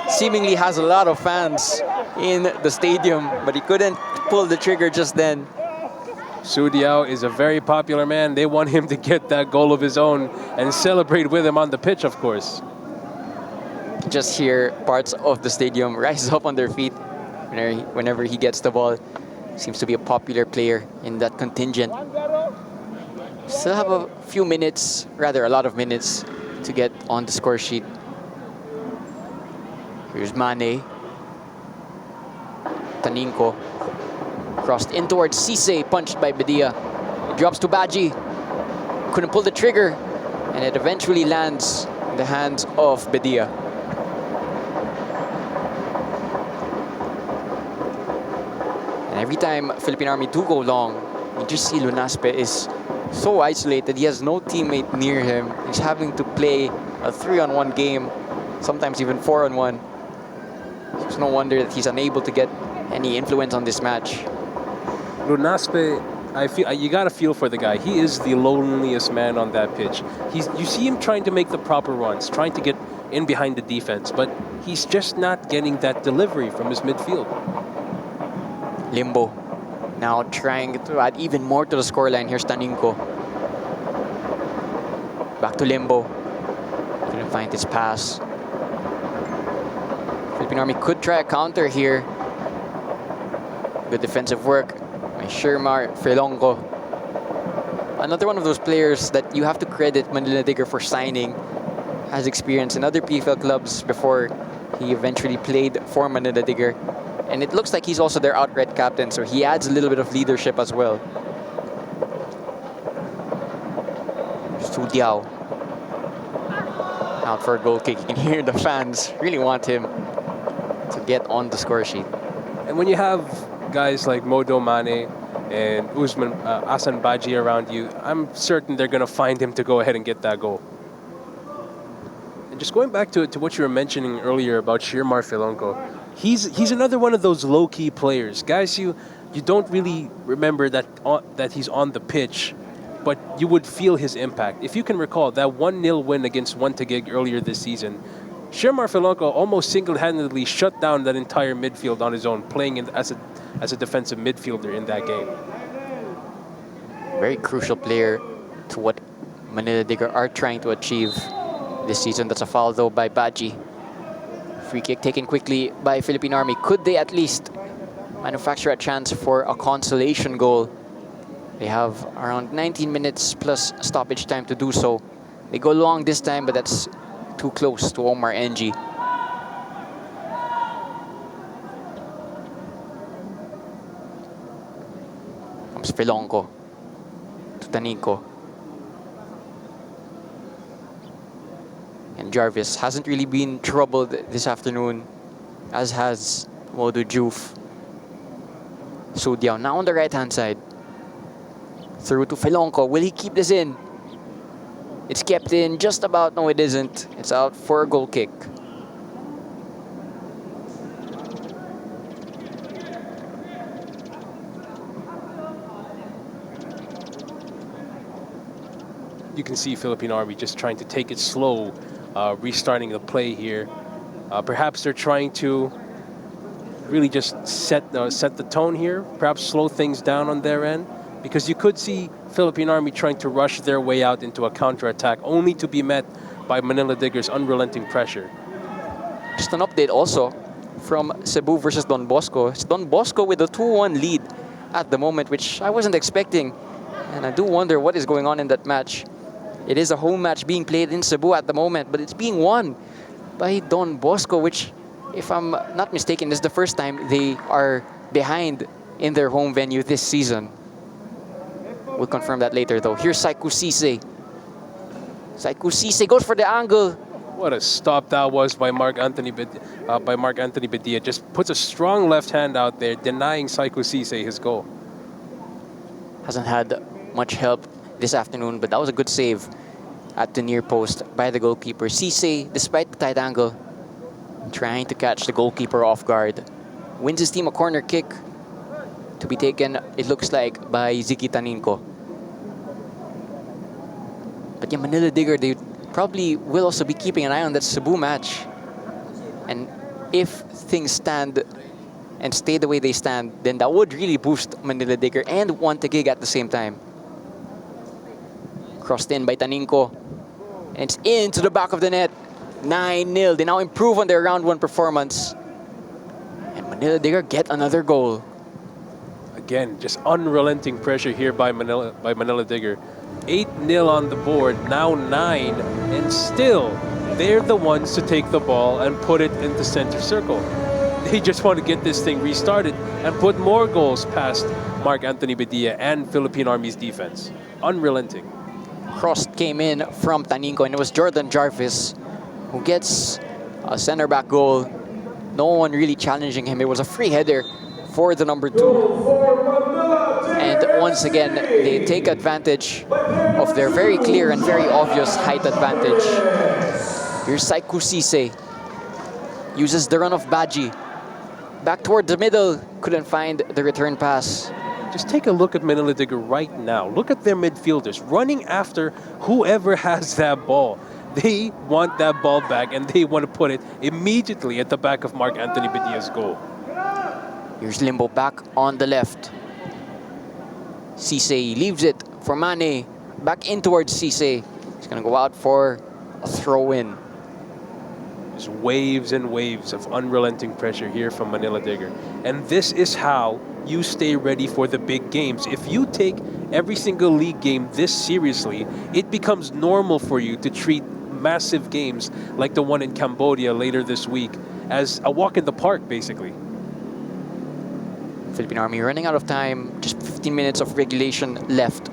Seemingly has a lot of fans in the stadium, but he couldn't pull the trigger just then. Su Diao is a very popular man. They want him to get that goal of his own and celebrate with him on the pitch, of course. Just hear parts of the stadium rise up on their feet whenever he gets the ball. Seems to be a popular player in that contingent. Still have a few minutes, rather a lot of minutes, to get on the score sheet. Here's Mane. Taninko. Crossed in towards Sise, punched by Bedia. It drops to Baji. Couldn't pull the trigger, and it eventually lands in the hands of Bedia. And every time Philippine Army do go long, you just see Lunaspe is so isolated. He has no teammate near him. He's having to play a 3-on-1 game, sometimes even 4-on-1. It's no wonder that he's unable to get any influence on this match. Lunaspe, I feel you gotta feel for the guy. He is the loneliest man on that pitch. You see him trying to make the proper runs, trying to get in behind the defense, but he's just not getting that delivery from his midfield. Limbo now trying to add even more to the scoreline. Here's Taninko. Back to Limbo. Couldn't find his pass. Philippine Army could try a counter here. Good defensive work by Shermar Felongo. Another one of those players that you have to credit Manila Digger for signing. Has experience in other PFL clubs before he eventually played for Manila Digger. And it looks like he's also their outright captain, so he adds a little bit of leadership as well. Su Diao. Out for a goal kick. You can hear the fans really want him to get on the score sheet. And when you have guys like Modo Mane and Usman Asan Baji around you, I'm certain they're going to find him to go ahead and get that goal. And just going back to what you were mentioning earlier about Shirmar Filonco, he's another one of those low-key players. Guys, you don't really remember that he's on the pitch, but you would feel his impact. If you can recall, that 1-0 win against One Taguig earlier this season, Shirmar Filonco almost single-handedly shut down that entire midfield on his own, playing as a defensive midfielder in that game. Very crucial player to what Manila Digger are trying to achieve this season. That's a foul though by Baji. Free kick taken quickly by Philippine Army. Could they at least manufacture a chance for a consolation goal? They have around 19 minutes plus stoppage time to do so. They go long this time, but that's too close to Omar NG. Comes Filonco to Tanico. And Jarvis hasn't really been troubled this afternoon, as has Modu Juf. Sudiao now on the right-hand side. Through to Filonco. Will he keep this in? It's kept in just about. No, it isn't. It's out for a goal kick. You can see Philippine Army just trying to take it slow, restarting the play here. Perhaps they're trying to really just set the tone here, perhaps slow things down on their end, because you could see Philippine Army trying to rush their way out into a counterattack, only to be met by Manila Diggers' unrelenting pressure. Just an update also from Cebu versus Don Bosco. It's Don Bosco with a 2-1 lead at the moment, which I wasn't expecting. And I do wonder what is going on in that match. It is a home match being played in Cebu at the moment, but it's being won by Don Bosco, which, if I'm not mistaken, is the first time they are behind in their home venue this season. We'll confirm that later, though. Here's Saiku Sise. Saiku Sise goes for the angle. What a stop that was by Mark Anthony Bedia. Just puts a strong left hand out there, denying Saiku Sise his goal. Hasn't had much help this afternoon, but that was a good save at the near post by the goalkeeper. Sise, despite the tight angle, trying to catch the goalkeeper off guard. Wins his team a corner kick to be taken, it looks like, by Ziki Taninco. But yeah, Manila Digger, they probably will also be keeping an eye on that Cebu match. And if things stand and stay the way they stand, then that would really boost Manila Digger and One Taguig at the same time. Crossed in by Taninco. And it's into the back of the net. 9-0. They now improve on their round 1 performance. And Manila Digger get another goal. Again, just unrelenting pressure here by Manila Digger. 8-0 on the board, now 9, and still they're the ones to take the ball and put it into center circle. They just want to get this thing restarted and put more goals past Mark Anthony Bedia and Philippine Army's defense. Unrelenting. Cross came in from Taninco, and it was Jordan Jarvis who gets a center back goal. No one really challenging him. It was a free header for the number 2. And once again, they take advantage of their very clear and very obvious height advantage. Here's Saiku Sise. Uses the run of Baji. Back toward the middle. Couldn't find the return pass. Just take a look at Manila Digger right now. Look at their midfielders running after whoever has that ball. They want that ball back, and they want to put it immediately at the back of Mark Anthony Bedia's goal. Here's Limbo back on the left. Sise leaves it for Mane. Back in towards Sise. He's going to go out for a throw-in. There's waves and waves of unrelenting pressure here from Manila Digger. And this is how you stay ready for the big games. If you take every single league game this seriously, it becomes normal for you to treat massive games like the one in Cambodia later this week as a walk in the park, basically. Philippine Army running out of time. Just 15 minutes of regulation left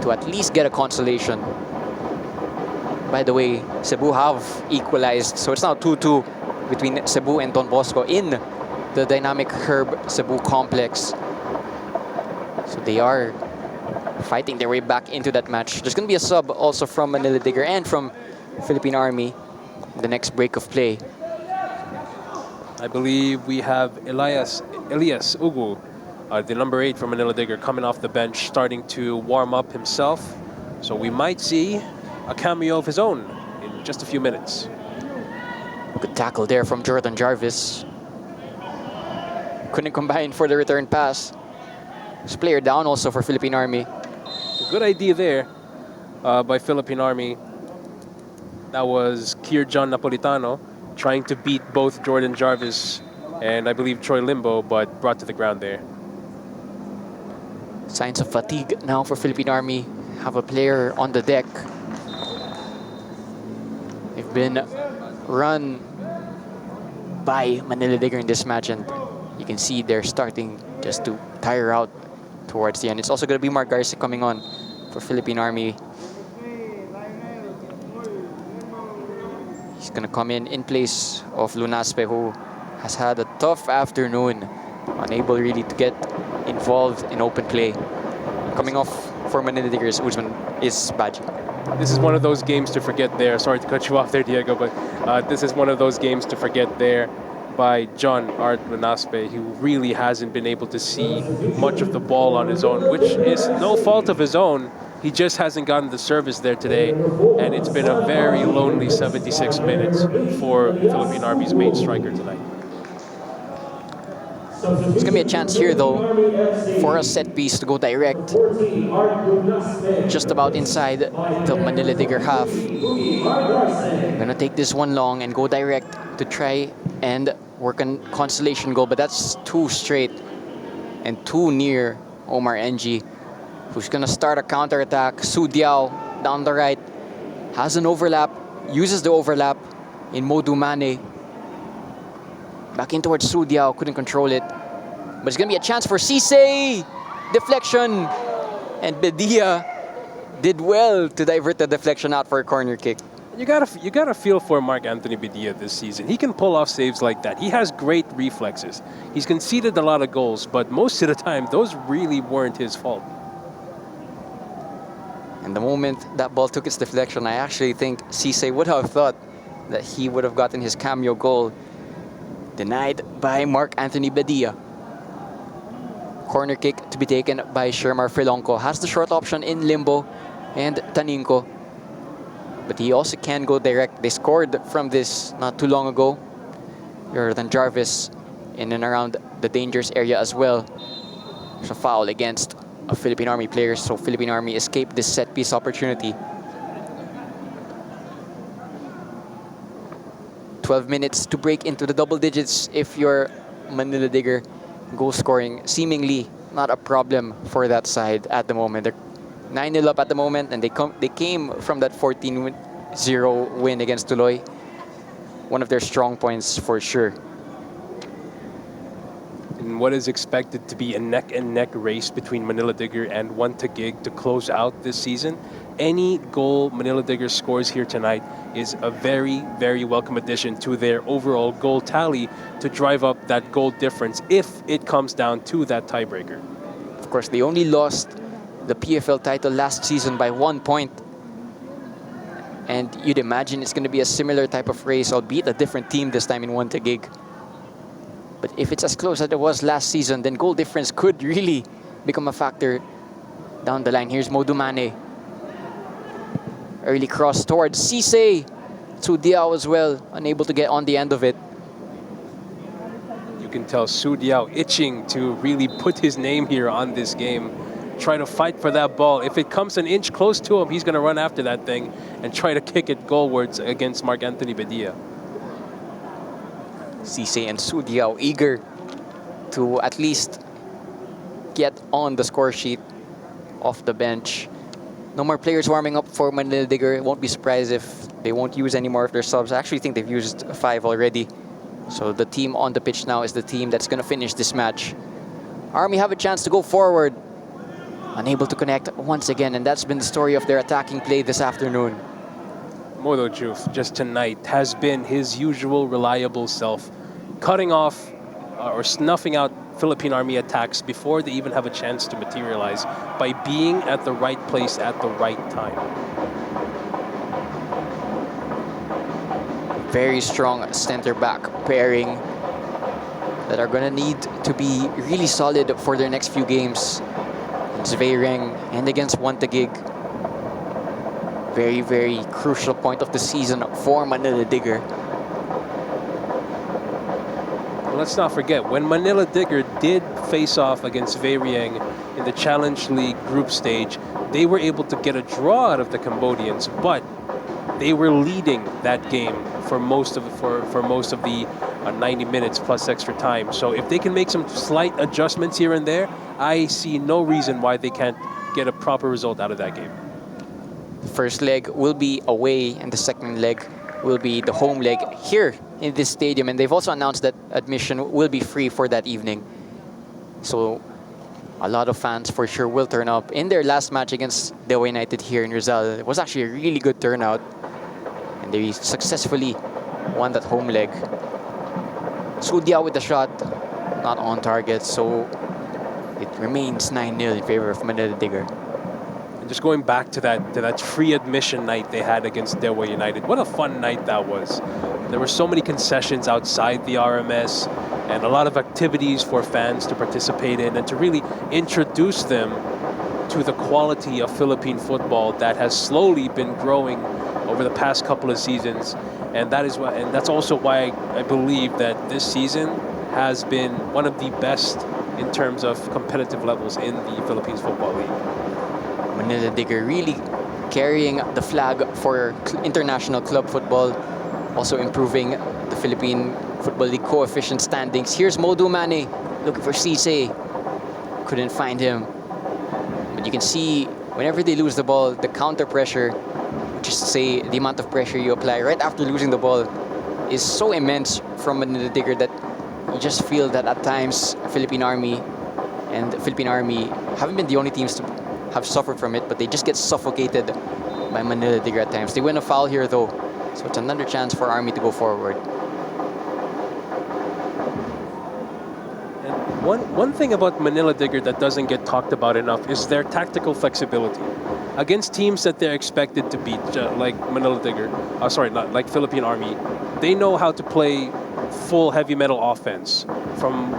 to at least get a consolation. By the way, Cebu have equalized, so it's now 2-2 between Cebu and Don Bosco in the dynamic Herb Cebu complex. So they are fighting their way back into that match. There's going to be a sub also from Manila Digger and from Philippine Army, the next break of play. I believe we have Elias Ugu, the number 8 from Manila Digger, coming off the bench, starting to warm up himself. So we might see a cameo of his own in just a few minutes. Good tackle there from Jordan Jarvis. Couldn't combine for the return pass. This player down also for Philippine Army. A good idea there by Philippine Army. That was Kier John Napolitano trying to beat both Jordan Jarvis and I believe Troy Limbo, but brought to the ground there. Signs of fatigue now for Philippine Army. Have a player on the deck. They've been run by Manila Digger in this match, and you can see they're starting just to tire out towards the end. It's also going to be Mark Garcia coming on for Philippine Army. He's going to come in place of Lunaspe, who has had a tough afternoon, unable really to get involved in open play. Coming off for Manila Diggers, Usman is Baji. This is one of those games to forget there. Sorry to cut you off there, Diego, but this is one of those games to forget there by John Art Lunaspe, who really hasn't been able to see much of the ball on his own, which is no fault of his own. He just hasn't gotten the service there today, and it's been a very lonely 76 minutes for Philippine Army's main striker tonight. There's going to be a chance here, though, for a set piece to go direct. Just about inside the Manila Digger half. Going to take this one long and go direct to try and work on consolation goal, but that's too straight and too near Omar NG, who's going to start a counter-attack. Su Diao down the right, has an overlap, uses the overlap in Modu Mane. Back in towards Su Diao, couldn't control it. But it's going to be a chance for Cisse. Deflection. And Bedia did well to divert the deflection out for a corner kick. You gotta feel for Mark Anthony Bedia this season. He can pull off saves like that. He has great reflexes. He's conceded a lot of goals, but most of the time, those really weren't his fault. And the moment that ball took its deflection, I actually think Cisse would have thought that he would have gotten his cameo goal. Denied by Mark Anthony Bedia. Corner kick to be taken by Shermar Filonco. Has the short option in Limbo and Taninco. But he also can go direct. They scored from this not too long ago. Jordan Jarvis in and around the dangerous area as well. There's a foul against a Philippine Army player, so Philippine Army escaped this set piece opportunity. 12 minutes to break into the double digits if you're Manila Digger. Goal scoring seemingly not a problem for that side at the moment. They're 9-0 up at the moment, and they came from that 14-0 win against Tuloy. One of their strong points for sure. In what is expected to be a neck-and-neck race between Manila Digger and One Taguig to close out this season, any goal Manila Digger scores here tonight is a very, very welcome addition to their overall goal tally to drive up that goal difference if it comes down to that tiebreaker. Of course, they only lost the PFL title last season by 1 point. And you'd imagine it's going to be a similar type of race, albeit a different team this time in One Taguig. But if it's as close as it was last season, then goal difference could really become a factor down the line. Here's Modu Mane. Early cross towards Cisse. Su Diao as well, unable to get on the end of it. You can tell Su Diao itching to really put his name here on this game. Try to fight for that ball. If it comes an inch close to him, he's going to run after that thing and try to kick it goalwards against Mark Anthony Bedia. Cisse and Su Diao eager to at least get on the score sheet off the bench. No more players warming up for Manila Digger. Won't be surprised if they won't use any more of their subs. I actually think they've used 5 already. So the team on the pitch now is the team that's going to finish this match. Army have a chance to go forward. Unable to connect once again, and that's been the story of their attacking play this afternoon. Modo Juf, just tonight, has been his usual reliable self, cutting off or snuffing out Philippine Army attacks before they even have a chance to materialize by being at the right place at the right time. very strong center back pairing that are gonna need to be really solid for their next few games. Zweireng and against Wantegig. Very, very crucial point of the season for Manila Digger. Well, let's not forget, when Manila Digger did face off against Zweireng in the Challenge League group stage, they were able to get a draw out of the Cambodians, but they were leading that game for most of the 90 minutes plus extra time. So if they can make some slight adjustments here and there, I see no reason why they can't get a proper result out of that game. The first leg will be away, and the second leg will be the home leg here in this stadium. And they've also announced that admission will be free for that evening. So a lot of fans for sure will turn up. In their last match against Dewa United here in Rizal, it was actually a really good turnout. And they successfully won that home leg. Sudia with the shot, not on target, so it remains 9-0 in favor of Manila Digger. And just going back to that free admission night they had against Dewa United, what a fun night that was. There were so many concessions outside the RMS and a lot of activities for fans to participate in and to really introduce them to the quality of Philippine football that has slowly been growing over the past couple of seasons. And that's also why I believe that this season has been one of the best in terms of competitive levels in the Philippines Football League. Manila Digger really carrying the flag for international club football, also improving the Philippine Football League coefficient standings. Here's Modu Mane looking for Cisse. Couldn't find him. But you can see whenever they lose the ball, the counter pressure, which is to say the amount of pressure you apply right after losing the ball, is so immense from Manila Digger that you just feel that at times Philippine Army haven't been the only teams to have suffered from it, but they just get suffocated by Manila Digger at times. They win a foul here though, so it's another chance for Army to go forward. And one thing about Manila Digger that doesn't get talked about enough is their tactical flexibility. Against teams that they're expected to beat, like Manila Digger, not like Philippine Army, they know how to play full heavy metal offense from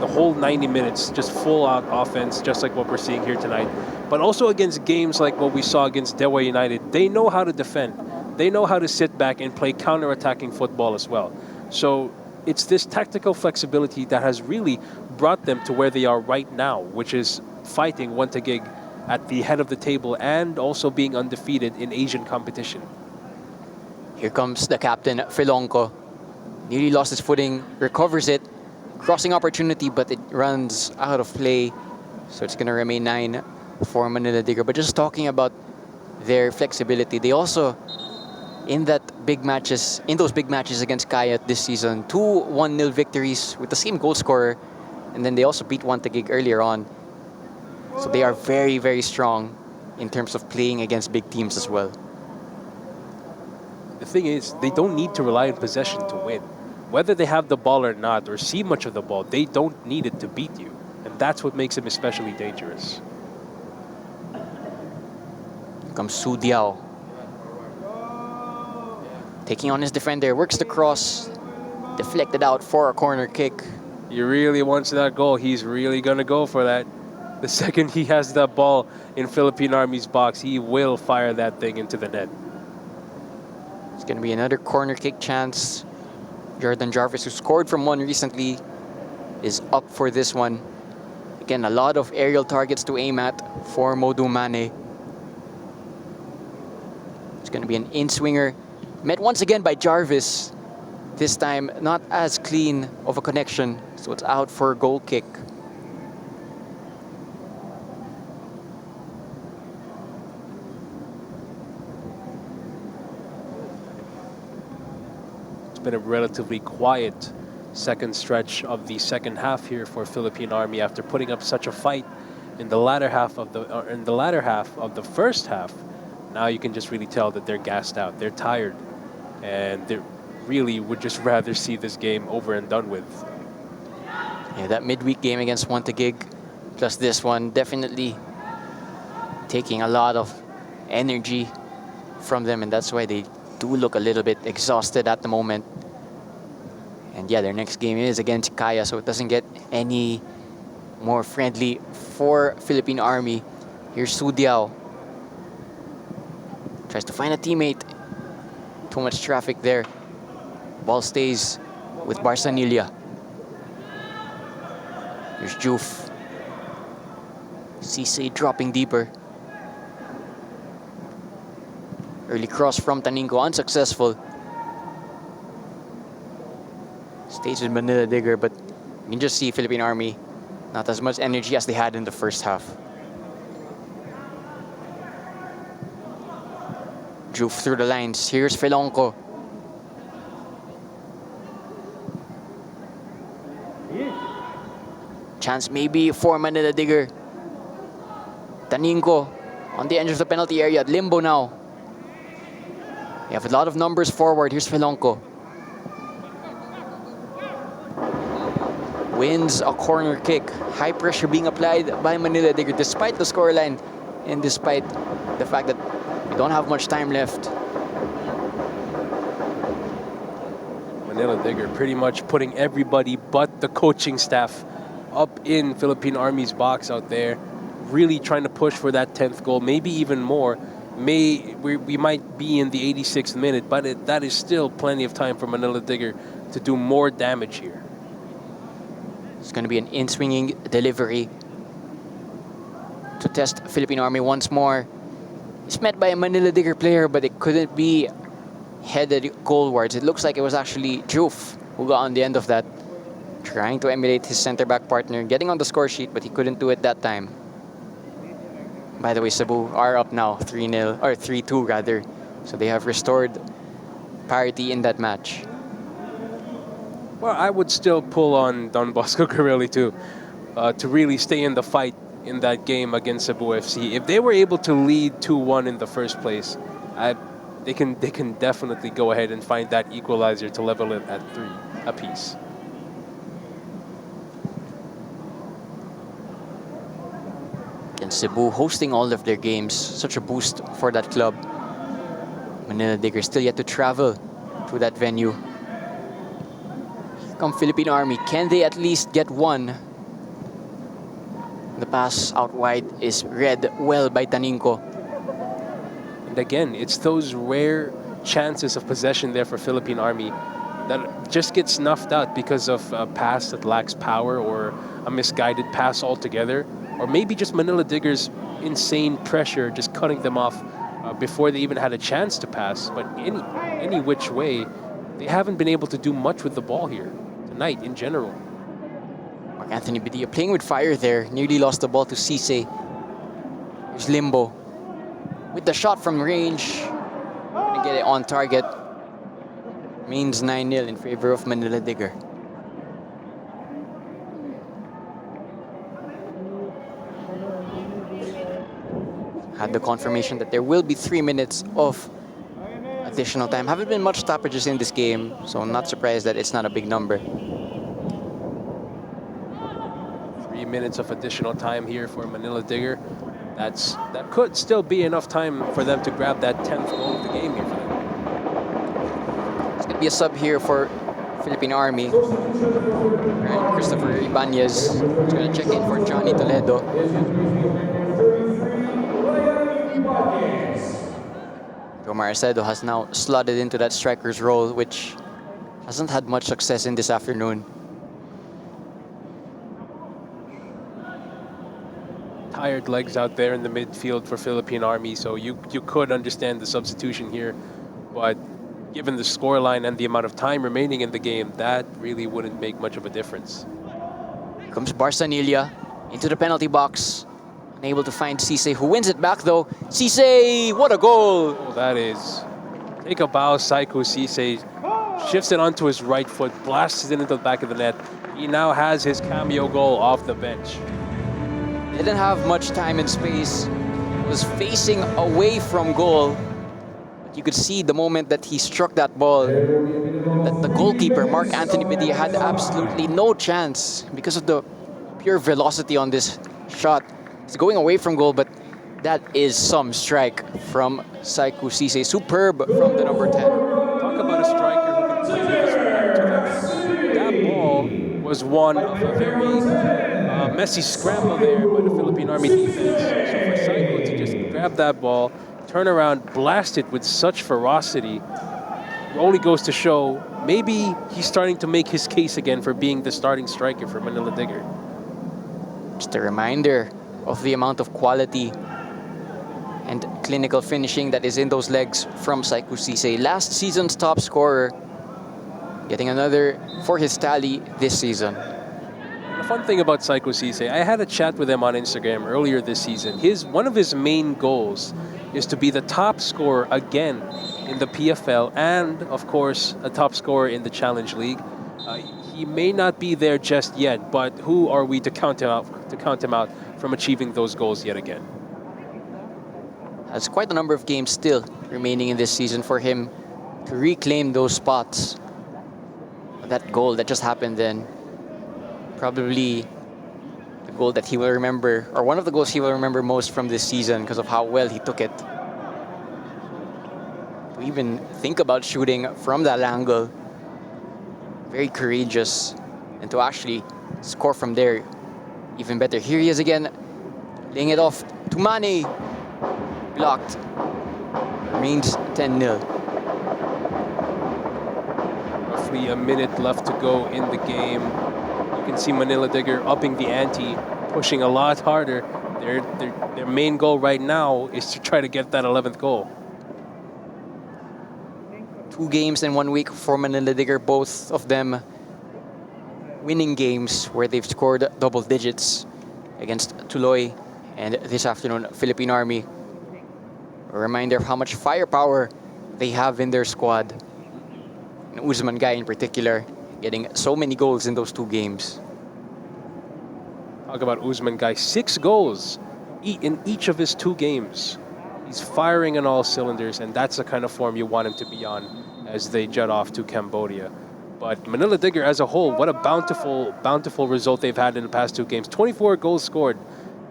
the whole 90 minutes, just full out offense, just like what we're seeing here tonight. But also against games like what we saw against Dewa United, they know how to defend. They know how to sit back and play counter-attacking football as well. So it's this tactical flexibility that has really brought them to where they are right now, which is fighting Wantegig at the head of the table and also being undefeated in Asian competition. Here comes the captain, Filonco. Nearly lost his footing, recovers it. Crossing opportunity, but it runs out of play. So it's going to remain 9 for Manila Digger. But just talking about their flexibility, they also, in those big matches against Kayat this season, 2 1-0 victories with the same goal scorer. And then they also beat Wantegig earlier on. So they are very, very strong in terms of playing against big teams as well. The thing is, they don't need to rely on possession to win. Whether they have the ball or not, or see much of the ball, they don't need it to beat you. And that's what makes them especially dangerous. Here comes Su Diao. Taking on his defender, works the cross, deflected out for a corner kick. He really wants that goal. He's really going to go for that. The second he has that ball in Philippine Army's box, he will fire that thing into the net. It's going to be another corner kick chance. Jordan Jarvis, who scored from one recently, is up for this one. Again, a lot of aerial targets to aim at for Modu Mane. It's going to be an in-swinger. Met once again by Jarvis. This time, not as clean of a connection, so it's out for a goal kick. Been a relatively quiet second stretch of the second half here for Philippine Army after putting up such a fight in the latter half of the first half. Now you can just really tell that they're gassed out, they're tired, and they really would just rather see this game over and done with. Yeah, that midweek game against Wantegig plus this one definitely taking a lot of energy from them, and that's why they do look a little bit exhausted at the moment. And yeah, their next game is against Kaya, so it doesn't get any more friendly for Philippine Army. Here's Sudiao. Tries to find a teammate. Too much traffic there. Ball stays with Barsanilla. Here's Juf. Cisse dropping deeper. Early cross from Taninco, unsuccessful. Stays with Manila Digger, but you can just see Philippine Army not as much energy as they had in the first half. Juf through the lines. Here's Felonco. Chance maybe for Manila Digger. Taninco on the edge of the penalty area. Limbo now. You have a lot of numbers forward. Here's Felonco. Wins a corner kick. High pressure being applied by Manila Digger despite the scoreline and despite the fact that we don't have much time left. Manila Digger pretty much putting everybody but the coaching staff up in Philippine Army's box out there, really trying to push for that 10th goal, maybe even more. We might be in the 86th minute, but that is still plenty of time for Manila Digger to do more damage here. It's going to be an in-swinging delivery to test Philippine Army once more. It's met by a Manila Digger player, but it couldn't be headed goalwards. It looks like it was actually Juf who got on the end of that, trying to emulate his center-back partner, getting on the score sheet, but he couldn't do it that time. By the way, Cebu are up now 3-0, or 3-2 rather. So they have restored parity in that match. Well, I would still pull on Don Bosco Carelli to really stay in the fight in that game against Cebu FC. If they were able to lead 2-1 in the first place, they can definitely go ahead and find that equalizer to level it at 3 apiece. And Cebu hosting all of their games, such a boost for that club. Manila Digger still yet to travel to that venue. Here come Philippine Army. Can they at least get one? The pass out wide is read well by Taninco. And again, it's those rare chances of possession there for Philippine Army that just get snuffed out because of a pass that lacks power or a misguided pass altogether. Or maybe just Manila Digger's insane pressure just cutting them off before they even had a chance to pass. But any which way, they haven't been able to do much with the ball here tonight in general. Mark Anthony Padilla playing with fire there. Nearly lost the ball to Cisse. Here's Limbo. With the shot from range. Gonna get it on target. Means 9-0 in favor of Manila Digger. Had the confirmation that there will be 3 minutes of additional time. Haven't been much stoppages in this game, so I'm not surprised that it's not a big number. 3 minutes of additional time here for Manila Digger. That could still be enough time for them to grab that 10th goal of the game here for them. It's going to be a sub here for Philippine Army. Right, Christopher Ibanez is going to check in for Johnny Toledo. Omar Acedo has now slotted into that striker's role, which hasn't had much success in this afternoon. Tired legs out there in the midfield for Philippine Army, so you could understand the substitution here. But given the scoreline and the amount of time remaining in the game, that really wouldn't make much of a difference. Here comes Barsanilla into the penalty box. Unable to find Cisse, who wins it back though. Cisse, what a goal! Oh, that is. Take a bow, Saiko Cisse. Shifts it onto his right foot, blasts it into the back of the net. He now has his cameo goal off the bench. Didn't have much time and space. Was facing away from goal. But you could see the moment that he struck that ball, that the goalkeeper, Mark Anthony Padilla, had absolutely no chance because of the pure velocity on this shot. It's going away from goal, but That is some strike from Saiku Sise. Superb from the number 10. Talk about a striker who can play with his ball to the net. That ball was one of a very messy scramble there by the Philippine Army defense. So for Saiko to just grab that ball, turn around, blast it with such ferocity, only goes to show maybe he's starting to make his case again for being the starting striker for Manila Digger. Just a reminder of the amount of quality and clinical finishing that is in those legs from Saiku Sise. Last season's top scorer, getting another for his tally this season. The fun thing about Saiku Sise, I had a chat with him on Instagram earlier this season. One of his main goals is to be the top scorer again in the PFL and, of course, a top scorer in the Challenge League. He may not be there just yet, but who are we to count him out from achieving those goals yet again? There's quite a number of games still remaining in this season for him to reclaim those spots. That goal that just happened then, probably the goal that he will remember, or one of the goals he will remember most from this season because of how well he took it. To even think about shooting from that angle, very courageous, and to actually score from there, even better. Here he is again, laying it off to Mane. Blocked. Remains 10-0. Roughly a minute left to go in the game. You can see Manila Digger upping the ante, pushing a lot harder. Their main goal right now is to try to get that 11th goal. 2 games in 1 week for Manila Digger, both of them winning games where they've scored double digits against Tuloy and this afternoon Philippine Army. A reminder of how much firepower they have in their squad. And Usman Guy in particular, getting so many goals in those 2 games. Talk about Usman Guy, 6 goals in each of his 2 games. He's firing on all cylinders, and that's the kind of form you want him to be on as they jet off to Cambodia. But Manila Digger as a whole, what a bountiful result they've had in the past 2 games. 24 goals scored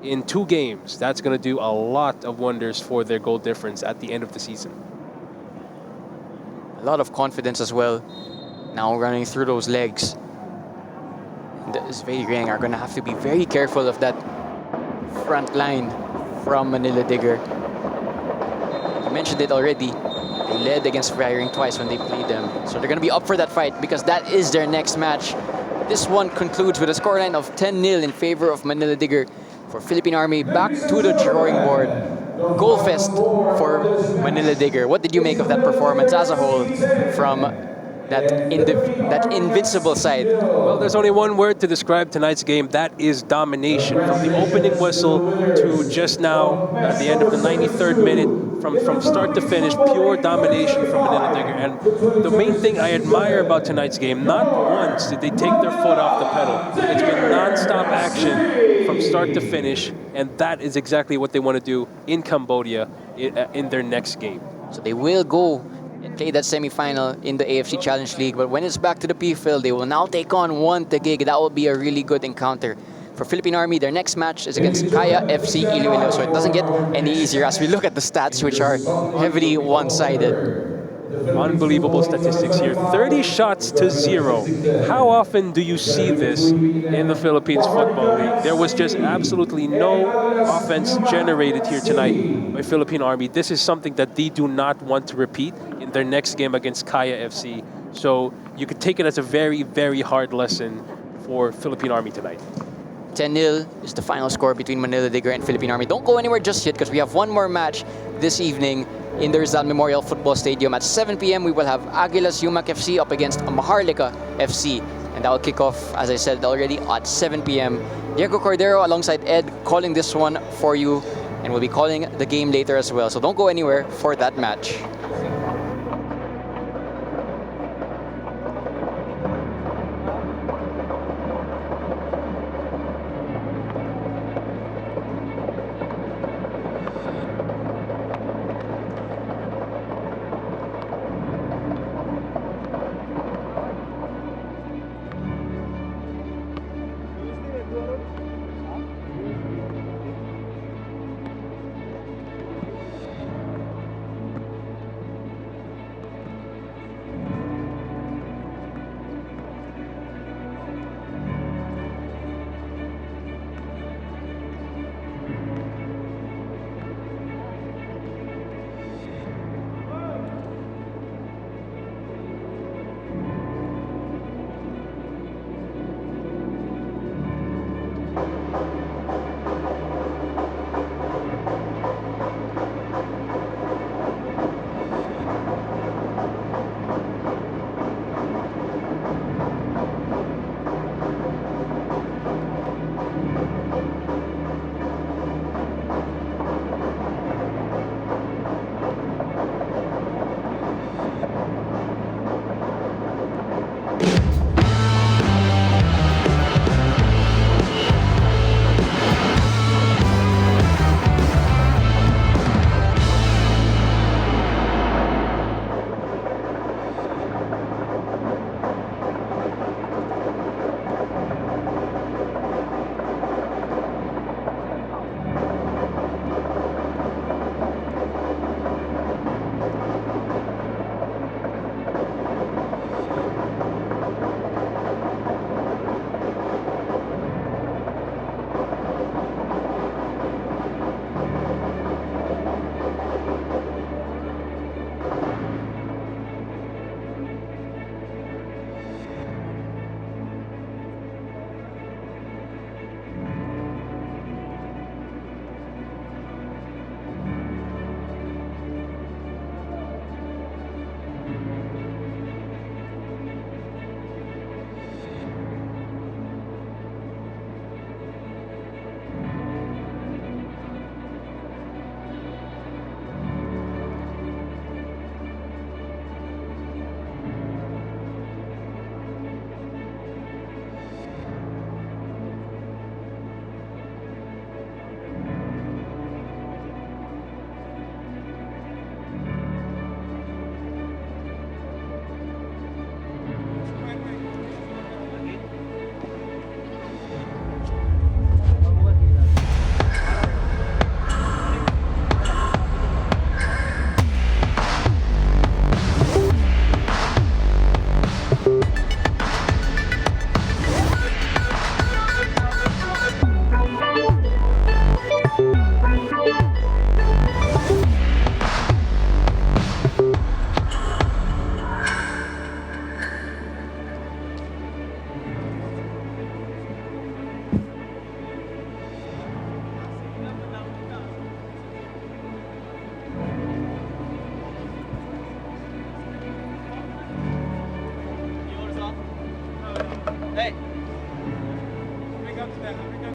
in 2 games. That's going to do a lot of wonders for their goal difference at the end of the season. A lot of confidence as well. Now running through those legs. And Svei Reng are going to have to be very careful of that front line from Manila Digger. You mentioned it already. They led against Svei Reng twice when they played them. So they're going to be up for that fight because that is their next match. This one concludes with a scoreline of 10-0 in favor of Manila Digger. For Philippine Army, back to the drawing board. Goal fest for Manila Digger. What did you make of that performance as a whole from that invincible side? Well, there's only one word to describe tonight's game. That is domination. From the opening whistle to just now, at the end of the 93rd minute, from start to finish, pure domination from Manila Digger. And the main thing I admire about tonight's game, not once did they take their foot off the pedal. It's been non-stop action from start to finish, and that is exactly what they want to do in Cambodia in their next game. So they will go and play that semi-final in the AFC Challenge League, but when it's back to the PFL, they will now take on One Taguig. That will be a really good encounter. For Philippine Army, their next match is against Kaya FC Iloilo, so it doesn't get any easier as we look at the stats, which are heavily one-sided. Unbelievable statistics here. 30 shots to 0. How often do you see this in the Philippines Football League? There was just absolutely no offense generated here tonight by Philippine Army. This is something that they do not want to repeat in their next game against Kaya FC. So you could take it as a very, very hard lesson for Philippine Army tonight. 10-0 is the final score between Manila Digger and Philippine Army. Don't go anywhere just yet because we have one more match this evening in the Rizal Memorial Football Stadium. At 7 p.m. we will have Aguilas Yumak FC up against Maharlika FC. And that will kick off, as I said already, at 7 p.m. Diego Cordero alongside Ed calling this one for you. And we'll be calling the game later as well. So don't go anywhere for that match.